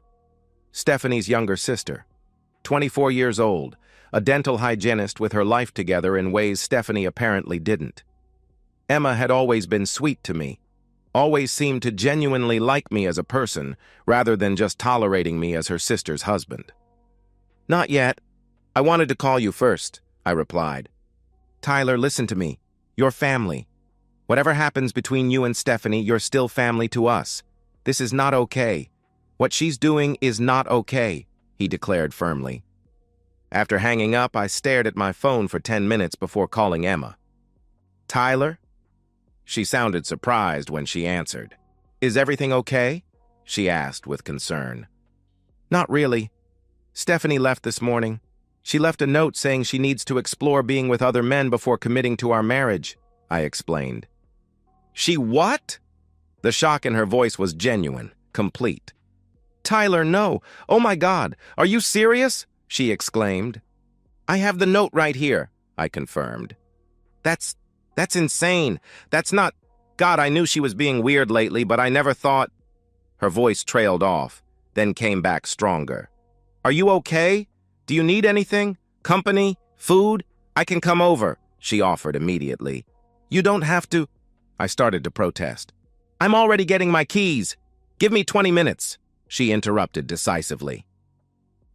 Stephanie's younger sister, 24 years old, a dental hygienist with her life together in ways Stephanie apparently didn't. Emma had always been sweet to me, always seemed to genuinely like me as a person, rather than just tolerating me as her sister's husband. Not yet. I wanted to call you first, I replied. Tyler, listen to me. You're family. Whatever happens between you and Stephanie, you're still family to us. This is not okay. What she's doing is not okay, he declared firmly. After hanging up, I stared at my phone for 10 minutes before calling Emma. Tyler? She sounded surprised when she answered. Is everything okay? She asked with concern. Not really. Stephanie left this morning. She left a note saying she needs to explore being with other men before committing to our marriage, I explained. She what? The shock in her voice was genuine, complete. Tyler, no. Oh my God, are you serious? She exclaimed. I have the note right here, I confirmed. That's insane. That's not... God, I knew she was being weird lately, but I never thought... Her voice trailed off, then came back stronger. Are you okay? Do you need anything? Company? Food? I can come over, she offered immediately. You don't have to... I started to protest. I'm already getting my keys. Give me 20 minutes, she interrupted decisively.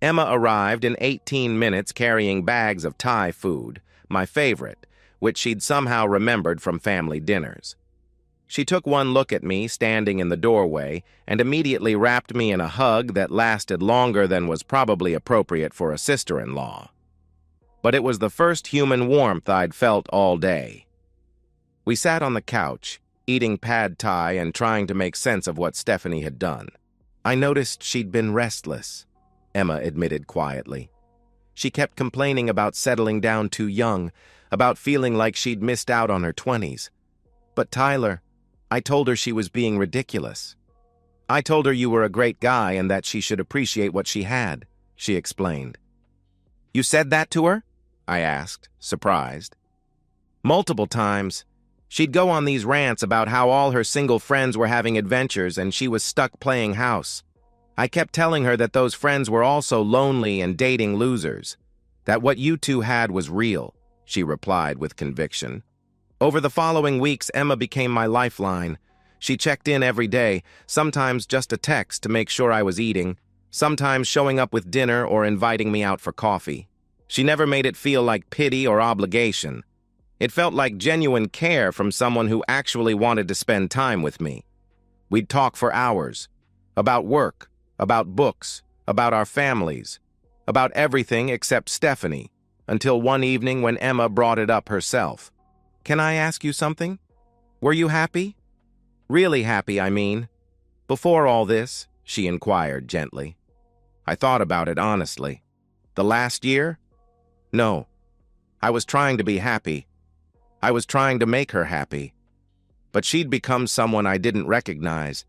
Emma arrived in 18 minutes carrying bags of Thai food, my favorite, which she'd somehow remembered from family dinners. She took one look at me standing in the doorway and immediately wrapped me in a hug that lasted longer than was probably appropriate for a sister-in-law. But it was the first human warmth I'd felt all day. We sat on the couch, eating pad thai and trying to make sense of what Stephanie had done. I noticed she'd been restless, Emma admitted quietly. She kept complaining about settling down too young, about feeling like she'd missed out on her 20s. But Tyler, I told her she was being ridiculous. I told her you were a great guy and that she should appreciate what she had, she explained. You said that to her? I asked, surprised. Multiple times. She'd go on these rants about how all her single friends were having adventures and she was stuck playing house. I kept telling her that those friends were also lonely and dating losers, that what you two had was real, she replied with conviction. Over the following weeks, Emma became my lifeline. She checked in every day, sometimes just a text to make sure I was eating, sometimes showing up with dinner or inviting me out for coffee. She never made it feel like pity or obligation. It felt like genuine care from someone who actually wanted to spend time with me. We'd talk for hours, about work, about books, about our families, about everything except Stephanie, until one evening when Emma brought it up herself. Can I ask you something? Were you happy? Really happy, I mean. Before all this, she inquired gently. I thought about it honestly. The last year? No. I was trying to be happy. I was trying to make her happy. But she'd become someone I didn't recognize.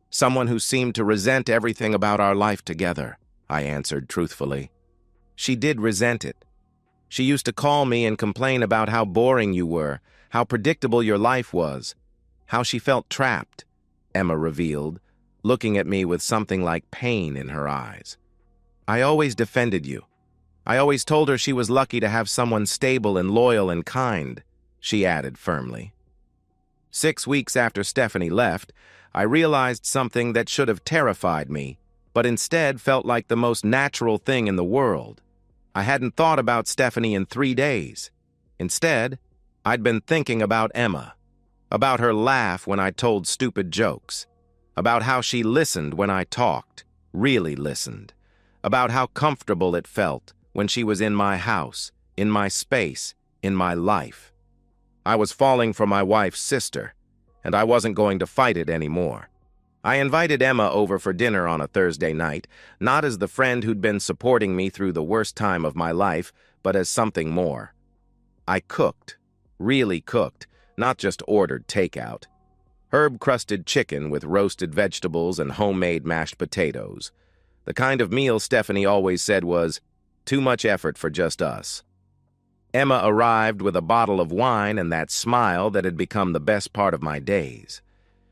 Someone who seemed to resent everything about our life together, I answered truthfully. She did resent it. She used to call me and complain about how boring you were, how predictable your life was, how she felt trapped, Emma revealed, looking at me with something like pain in her eyes. I always defended you. I always told her she was lucky to have someone stable and loyal and kind, she added firmly. 6 weeks after Stephanie left, I realized something that should have terrified me, but instead felt like the most natural thing in the world. I hadn't thought about Stephanie in 3 days. Instead, I'd been thinking about Emma, about her laugh when I told stupid jokes, about how she listened when I talked, really listened, about how comfortable it felt when she was in my house, in my space, in my life. I was falling for my wife's sister, and I wasn't going to fight it anymore. I invited Emma over for dinner on a Thursday night, not as the friend who'd been supporting me through the worst time of my life, but as something more. I cooked, really cooked, not just ordered takeout. Herb-crusted chicken with roasted vegetables and homemade mashed potatoes. The kind of meal Stephanie always said was too much effort for just us. Emma arrived with a bottle of wine and that smile that had become the best part of my days.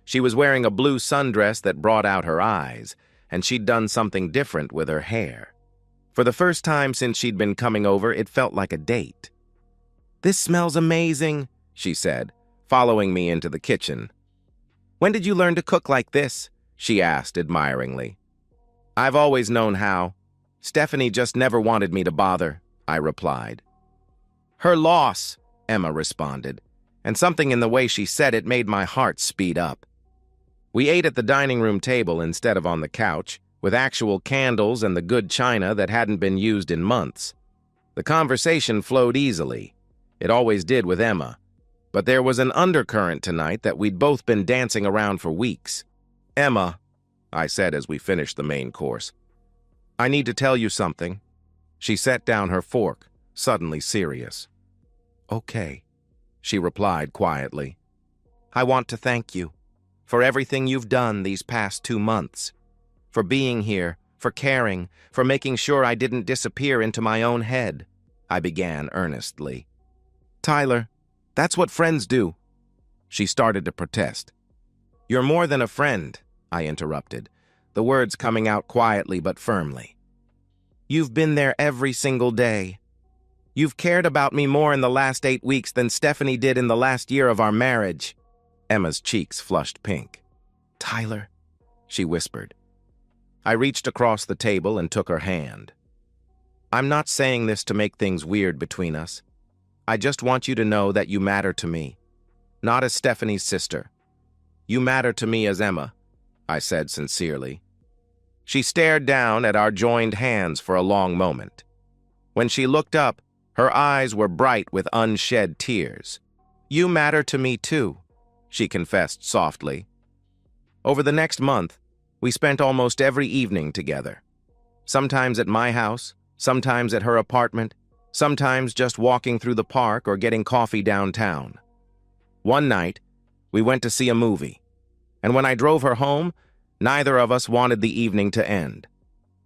She was wearing a blue sundress that brought out her eyes, and she'd done something different with her hair. For the first time since she'd been coming over, it felt like a date. "This smells amazing," she said, following me into the kitchen. "When did you learn to cook like this?" she asked admiringly. "I've always known how. Stephanie just never wanted me to bother," I replied. "Her loss," Emma responded, and something in the way she said it made my heart speed up. We ate at the dining room table instead of on the couch, with actual candles and the good china that hadn't been used in months. The conversation flowed easily. It always did with Emma. But there was an undercurrent tonight that we'd both been dancing around for weeks. "Emma," I said as we finished the main course, "I need to tell you something." She set down her fork, suddenly serious. "Okay," she replied quietly. "I want to thank you for everything you've done these past 2 months, for being here, for caring, for making sure I didn't disappear into my own head," I began earnestly. "Tyler, that's what friends do." She started to protest. "You're more than a friend," I interrupted, the words coming out quietly but firmly. "You've been there every single day. You've cared about me more in the last 8 weeks than Stephanie did in the last year of our marriage." Emma's cheeks flushed pink. "Tyler," she whispered. I reached across the table and took her hand. "I'm not saying this to make things weird between us. I just want you to know that you matter to me, not as Stephanie's sister. You matter to me as Emma," I said sincerely. She stared down at our joined hands for a long moment. When she looked up, her eyes were bright with unshed tears. "You matter to me too," she confessed softly. Over the next month, we spent almost every evening together. Sometimes at my house, sometimes at her apartment, sometimes just walking through the park or getting coffee downtown. One night, we went to see a movie, and when I drove her home, neither of us wanted the evening to end.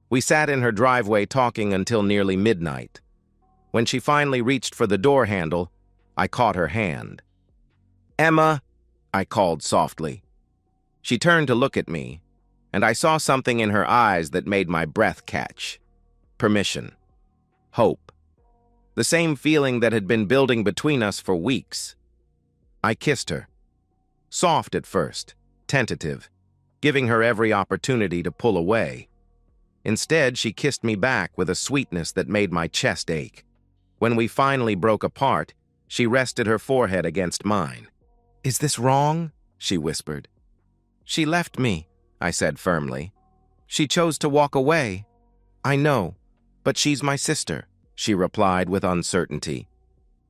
We sat in her driveway talking until nearly midnight. When she finally reached for the door handle, I caught her hand. "Emma," I called softly. She turned to look at me, and I saw something in her eyes that made my breath catch. Permission. Hope. The same feeling that had been building between us for weeks. I kissed her. Soft at first, tentative, giving her every opportunity to pull away. Instead, she kissed me back with a sweetness that made my chest ache. When we finally broke apart, she rested her forehead against mine. "Is this wrong?" she whispered. "She left me," I said firmly. "She chose to walk away. I know, but she's my sister," she replied with uncertainty.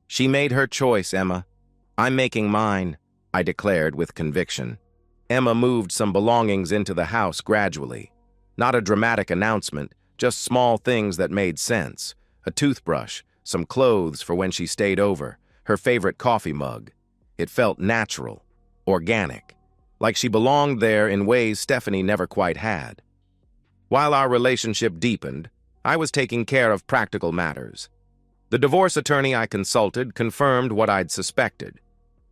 "She made her choice, Emma. I'm making mine," I declared with conviction. Emma moved some belongings into the house gradually. Not a dramatic announcement, just small things that made sense. A toothbrush, some clothes for when she stayed over, her favorite coffee mug. It felt natural, organic, like she belonged there in ways Stephanie never quite had. While our relationship deepened, I was taking care of practical matters. The divorce attorney I consulted confirmed what I'd suspected.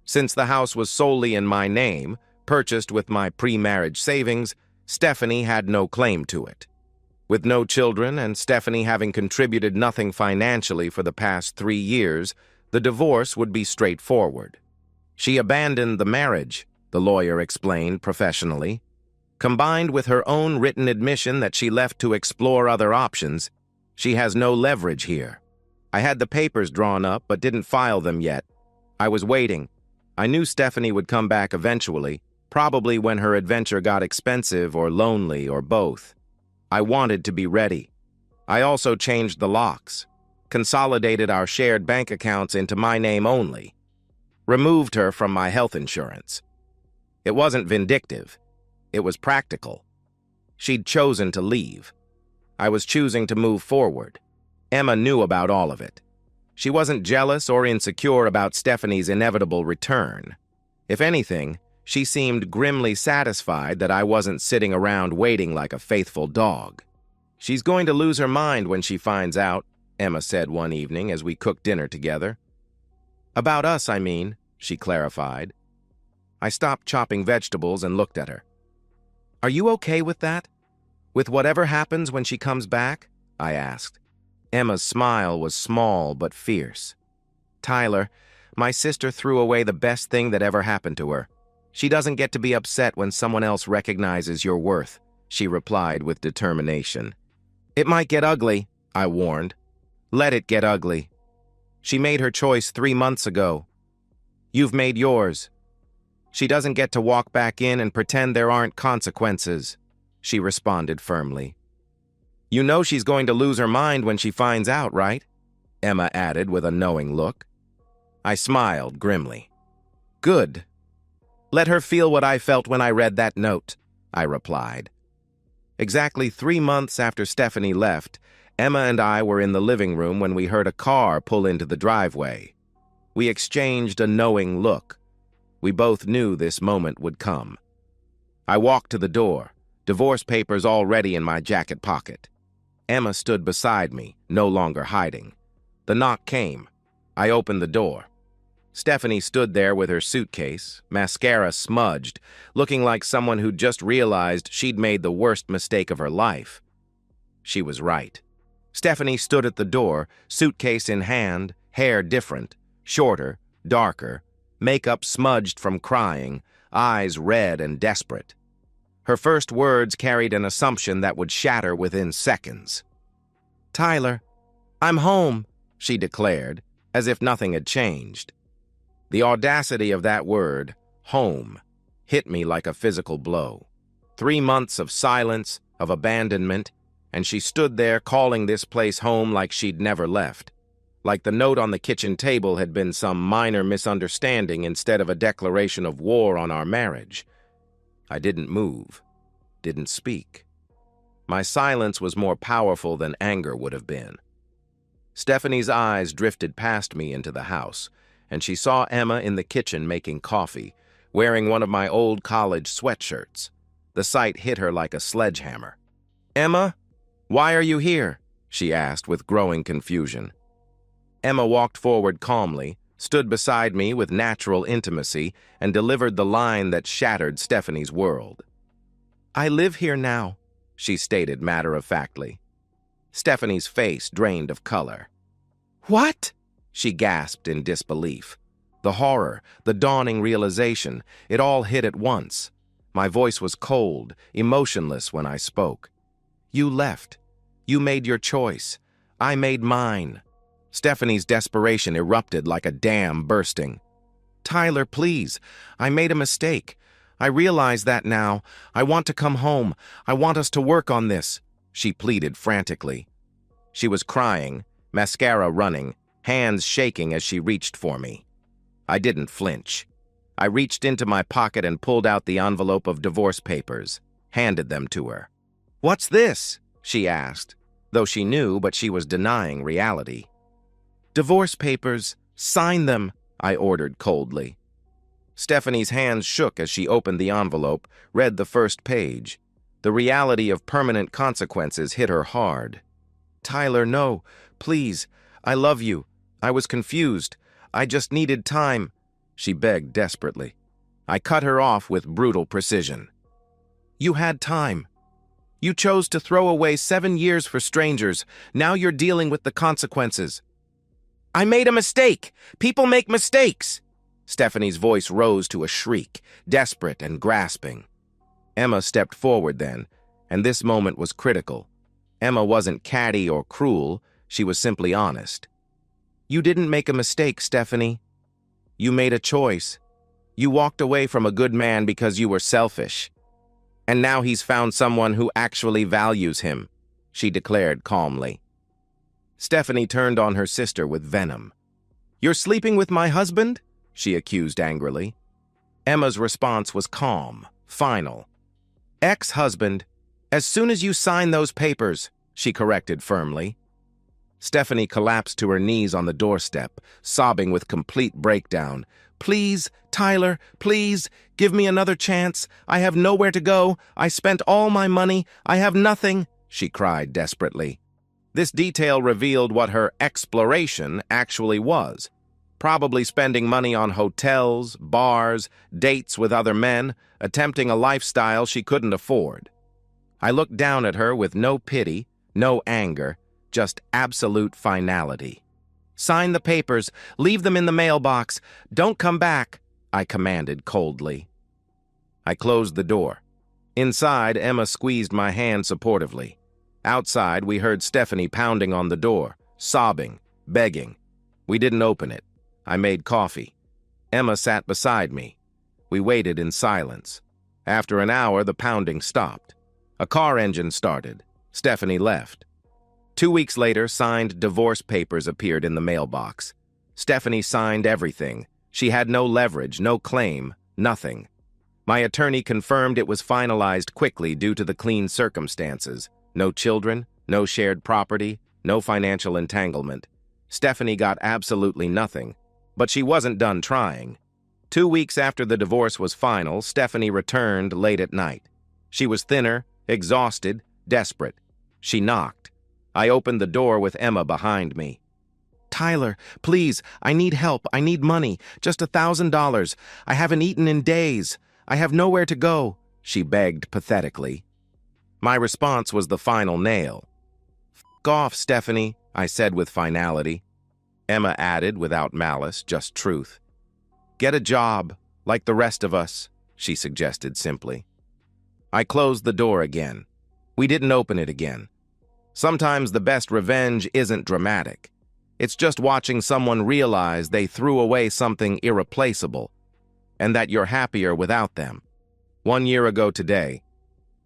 Since the house was solely in my name, purchased with my pre-marriage savings, Stephanie had no claim to it. With no children and Stephanie having contributed nothing financially for the past 3 years, the divorce would be straightforward. She abandoned the marriage, the lawyer explained professionally. Combined with her own written admission that she left to explore other options, she has no leverage here. I had the papers drawn up but didn't file them yet. I was waiting. I knew Stephanie would come back eventually, probably when her adventure got expensive or lonely or both. I wanted to be ready. I also changed the locks, consolidated our shared bank accounts into my name only. removed her from my health insurance. It wasn't vindictive. It was practical. She'd chosen to leave. I was choosing to move forward. Emma knew about all of it. She wasn't jealous or insecure about Stephanie's inevitable return. If anything, she seemed grimly satisfied that I wasn't sitting around waiting like a faithful dog. "She's going to lose her mind when she finds out," Emma said one evening as we cooked dinner together. "About us, I mean," she clarified. I stopped chopping vegetables and looked at her. "Are you okay with that? With whatever happens when she comes back?" I asked. Emma's smile was small but fierce. "Tyler, my sister threw away the best thing that ever happened to her. She doesn't get to be upset when someone else recognizes your worth," she replied with determination. "It might get ugly," I warned. "Let it get ugly. She made her choice 3 months ago. You've made yours. She doesn't get to walk back in and pretend there aren't consequences," she responded firmly. "You know she's going to lose her mind when she finds out, right?" Emma added with a knowing look. I smiled grimly. "Good. Let her feel what I felt when I read that note," I replied. Exactly 3 months after Stephanie left, Emma and I were in the living room when we heard a car pull into the driveway. We exchanged a knowing look. We both knew this moment would come. I walked to the door, divorce papers already in my jacket pocket. Emma stood beside me, no longer hiding. The knock came. I opened the door. Stephanie stood there with her suitcase, mascara smudged, looking like someone who'd just realized she'd made the worst mistake of her life. She was right. Stephanie stood at the door, suitcase in hand, hair different, shorter, darker, makeup smudged from crying, eyes red and desperate. Her first words carried an assumption that would shatter within seconds. "Tyler, I'm home," she declared, as if nothing had changed. The audacity of that word, home, hit me like a physical blow. 3 months of silence, of abandonment, and she stood there calling this place home like she'd never left. Like the note on the kitchen table had been some minor misunderstanding instead of a declaration of war on our marriage. I didn't move, didn't speak. My silence was more powerful than anger would have been. Stephanie's eyes drifted past me into the house, and she saw Emma in the kitchen making coffee, wearing one of my old college sweatshirts. The sight hit her like a sledgehammer. "Emma, why are you here?" she asked with growing confusion. Emma walked forward calmly, stood beside me with natural intimacy, and delivered the line that shattered Stephanie's world. "I live here now," she stated matter-of-factly. Stephanie's face drained of color. "What?" she gasped in disbelief. The horror, the dawning realization, it all hit at once. My voice was cold, emotionless when I spoke. "You left. You made your choice. I made mine." Stephanie's desperation erupted like a dam bursting. "Tyler, please. I made a mistake. I realize that now. I want to come home. I want us to work on this," she pleaded frantically. She was crying, mascara running, hands shaking as she reached for me. I didn't flinch. I reached into my pocket and pulled out the envelope of divorce papers, handed them to her. "What's this?" she asked, though she knew, but she was denying reality. "Divorce papers. Sign them," I ordered coldly. Stephanie's hands shook as she opened the envelope, read the first page. The reality of permanent consequences hit her hard. "Tyler, no. Please. I love you. I was confused. I just needed time," she begged desperately. I cut her off with brutal precision. "You had time. You chose to throw away 7 years for strangers. Now you're dealing with the consequences." "I made a mistake. People make mistakes." Stephanie's voice rose to a shriek, desperate and grasping. Emma stepped forward then, and this moment was critical. Emma wasn't catty or cruel, she was simply honest. "You didn't make a mistake, Stephanie. You made a choice. You walked away from a good man because you were selfish. And now he's found someone who actually values him," she declared calmly. Stephanie turned on her sister with venom. "You're sleeping with my husband? she accused angrily. Emma's response was calm, final. Ex-husband, as soon as you sign those papers, she corrected firmly. Stephanie collapsed to her knees on the doorstep, sobbing with complete breakdown. Please, Tyler, please, give me another chance. I have nowhere to go. I spent all my money. I have nothing, she cried desperately. This detail revealed what her exploration actually was. Probably spending money on hotels, bars, dates with other men, attempting a lifestyle she couldn't afford. I looked down at her with no pity, no anger, just absolute finality. Sign the papers, leave them in the mailbox, don't come back, I commanded coldly. I closed the door. Inside, Emma squeezed my hand supportively. Outside, we heard Stephanie pounding on the door, sobbing, begging. We didn't open it. I made coffee. Emma sat beside me. We waited in silence. After an hour, the pounding stopped. A car engine started. Stephanie left. 2 weeks later, signed divorce papers appeared in the mailbox. Stephanie signed everything. She had no leverage, no claim, nothing. My attorney confirmed it was finalized quickly due to the clean circumstances. No children, no shared property, no financial entanglement. Stephanie got absolutely nothing, but she wasn't done trying. 2 weeks after the divorce was final, Stephanie returned late at night. She was thinner, exhausted, desperate. She knocked. I opened the door with Emma behind me. Tyler, please, I need help. I need money. Just $1,000. I haven't eaten in days. I have nowhere to go, she begged pathetically. My response was the final nail. F off, Stephanie, I said with finality. Emma added without malice, just truth. Get a job, like the rest of us, she suggested simply. I closed the door again. We didn't open it again. Sometimes the best revenge isn't dramatic. It's just watching someone realize they threw away something irreplaceable, and that you're happier without them. 1 year ago today,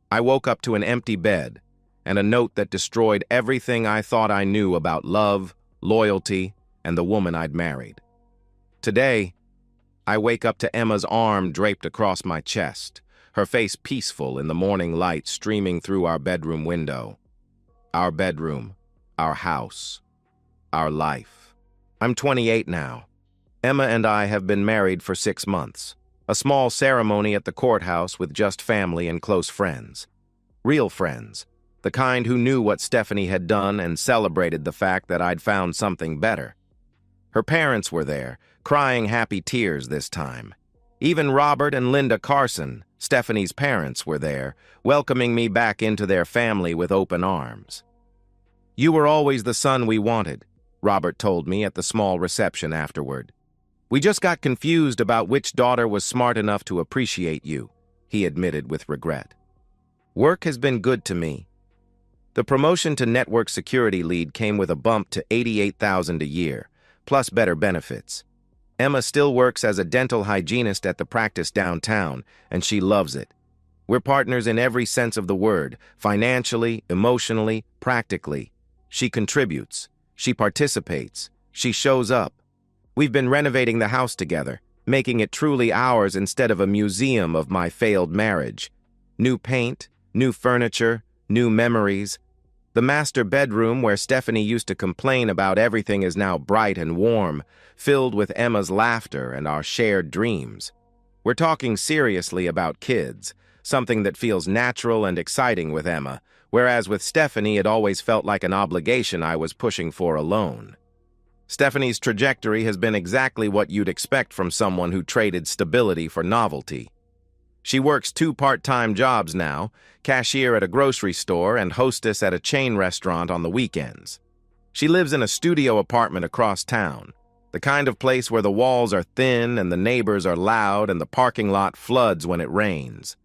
I woke up to an empty bed and a note that destroyed everything I thought I knew about love, loyalty, and the woman I'd married. Today, I wake up to Emma's arm draped across my chest, her face peaceful in the morning light streaming through our bedroom window. Our bedroom, our house, our life. I'm 28 now. Emma and I have been married for 6 months. A small ceremony at the courthouse with just family and close friends. Real friends, the kind who knew what Stephanie had done and celebrated the fact that I'd found something better. Her parents were there, crying happy tears this time. Even Robert and Linda Carson, Stephanie's parents, were there, welcoming me back into their family with open arms. You were always the son we wanted, Robert told me at the small reception afterward. We just got confused about which daughter was smart enough to appreciate you, he admitted with regret. Work has been good to me. The promotion to network security lead came with a bump to $88,000 a year, plus better benefits. Emma still works as a dental hygienist at the practice downtown, and she loves it. We're partners in every sense of the word, financially, emotionally, practically. She contributes. She participates. She shows up. We've been renovating the house together, making it truly ours instead of a museum of my failed marriage. New paint, new furniture, new memories. The master bedroom where Stephanie used to complain about everything is now bright and warm, filled with Emma's laughter and our shared dreams. We're talking seriously about kids, something that feels natural and exciting with Emma, whereas with Stephanie it always felt like an obligation I was pushing for alone. Stephanie's trajectory has been exactly what you'd expect from someone who traded stability for novelty. She works 2 part-time jobs now, cashier at a grocery store and hostess at a chain restaurant on the weekends. She lives in a studio apartment across town, the kind of place where the walls are thin and the neighbors are loud and the parking lot floods when it rains.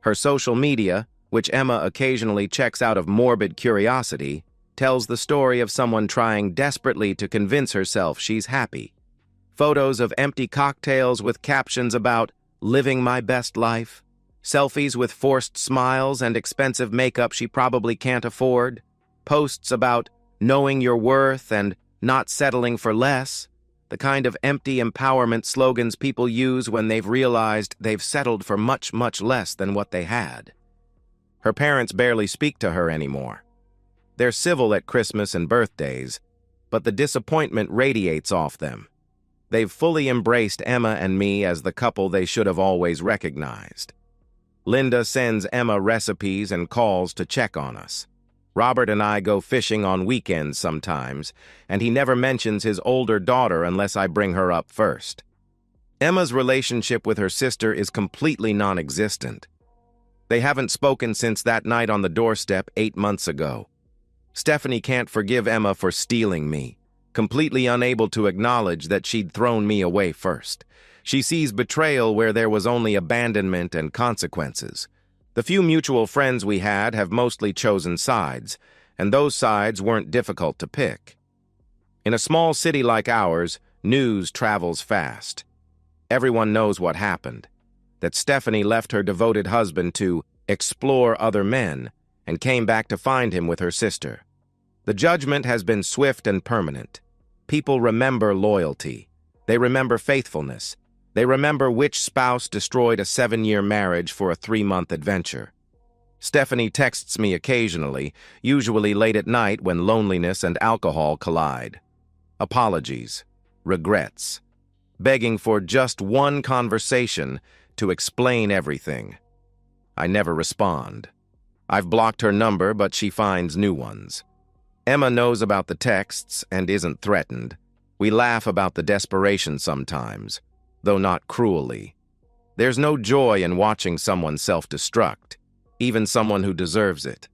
Her social media, which Emma occasionally checks out of morbid curiosity, tells the story of someone trying desperately to convince herself she's happy. Photos of empty cocktails with captions about living my best life, selfies with forced smiles and expensive makeup she probably can't afford, posts about knowing your worth and not settling for less, The kind of empty empowerment slogans people use when they've realized they've settled for much, much less than what they had. Her parents barely speak to her anymore. They're civil at Christmas and birthdays, but the disappointment radiates off them. They've fully embraced Emma and me as the couple they should have always recognized. Linda sends Emma recipes and calls to check on us. Robert and I go fishing on weekends sometimes, and he never mentions his older daughter unless I bring her up first. Emma's relationship with her sister is completely non-existent. They haven't spoken since that night on the doorstep 8 months ago. Stephanie can't forgive Emma for stealing me, completely unable to acknowledge that she'd thrown me away first. She sees betrayal where there was only abandonment and consequences. The few mutual friends we had have mostly chosen sides, and those sides weren't difficult to pick. In a small city like ours, news travels fast. Everyone knows what happened, that Stephanie left her devoted husband to explore other men and came back to find him with her sister. The judgment has been swift and permanent. People remember loyalty. They remember faithfulness. They remember which spouse destroyed a 7-year marriage for a 3-month adventure. Stephanie texts me occasionally, usually late at night when loneliness and alcohol collide. Apologies, regrets, begging for just one conversation to explain everything. I never respond. I've blocked her number, but she finds new ones. Emma knows about the texts and isn't threatened. We laugh about the desperation sometimes, though not cruelly. There's no joy in watching someone self-destruct, even someone who deserves it.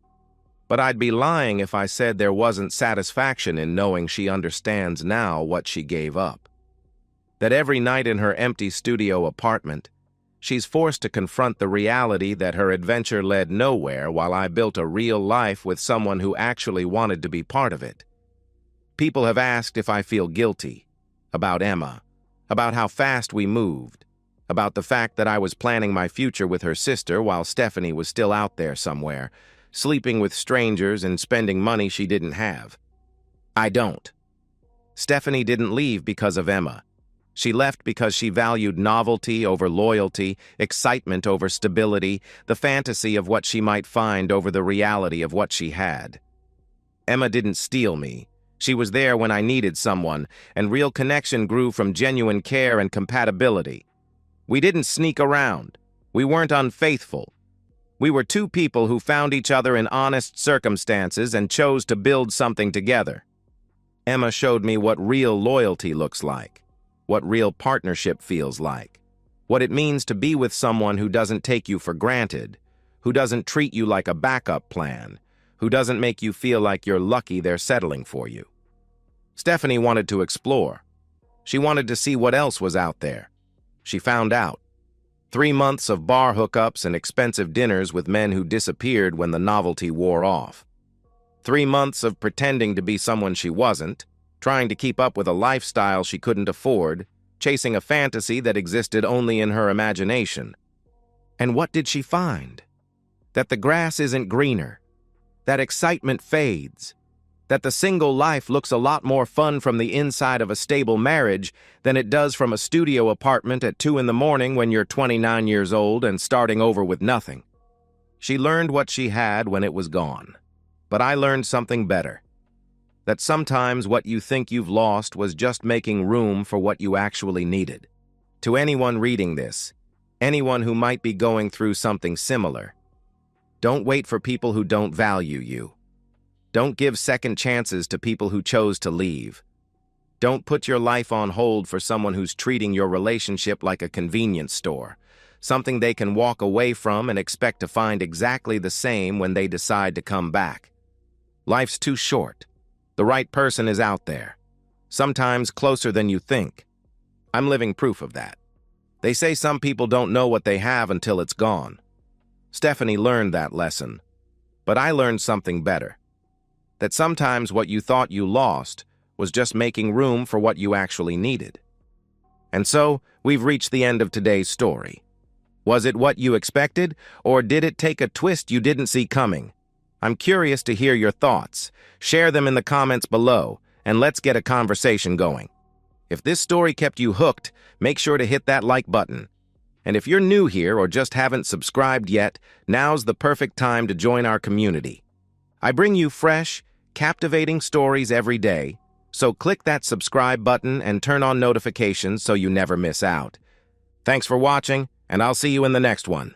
But I'd be lying if I said there wasn't satisfaction in knowing she understands now what she gave up. That every night in her empty studio apartment, she's forced to confront the reality that her adventure led nowhere while I built a real life with someone who actually wanted to be part of it. People have asked if I feel guilty about Emma, about how fast we moved, about the fact that I was planning my future with her sister while Stephanie was still out there somewhere, sleeping with strangers and spending money she didn't have. I don't. Stephanie didn't leave because of Emma. She left because she valued novelty over loyalty, excitement over stability, the fantasy of what she might find over the reality of what she had. Emma didn't steal me. She was there when I needed someone, and real connection grew from genuine care and compatibility. We didn't sneak around. We weren't unfaithful. We were two people who found each other in honest circumstances and chose to build something together. Emma showed me what real loyalty looks like, what real partnership feels like, what it means to be with someone who doesn't take you for granted, who doesn't treat you like a backup plan, who doesn't make you feel like you're lucky they're settling for you. Stephanie wanted to explore. She wanted to see what else was out there. She found out. 3 months of bar hookups and expensive dinners with men who disappeared when the novelty wore off. 3 months of pretending to be someone she wasn't, trying to keep up with a lifestyle she couldn't afford, chasing a fantasy that existed only in her imagination. And what did she find? That the grass isn't greener, that excitement fades, that the single life looks a lot more fun from the inside of a stable marriage than it does from a studio apartment at 2 in the morning when you're 29 years old and starting over with nothing. She learned what she had when it was gone. But I learned something better. That sometimes what you think you've lost was just making room for what you actually needed. To anyone reading this, anyone who might be going through something similar, don't wait for people who don't value you. Don't give second chances to people who chose to leave. Don't put your life on hold for someone who's treating your relationship like a convenience store, something they can walk away from and expect to find exactly the same when they decide to come back. Life's too short. The right person is out there, sometimes closer than you think. I'm living proof of that. They say some people don't know what they have until it's gone. Stephanie learned that lesson, but I learned something better. That sometimes what you thought you lost was just making room for what you actually needed. And so, we've reached the end of today's story. Was it what you expected, or did it take a twist you didn't see coming? I'm curious to hear your thoughts. Share them in the comments below, and let's get a conversation going. If this story kept you hooked, make sure to hit that like button. And if you're new here or just haven't subscribed yet, now's the perfect time to join our community. I bring you fresh, captivating stories every day, so click that subscribe button and turn on notifications so you never miss out. Thanks for watching, and I'll see you in the next one.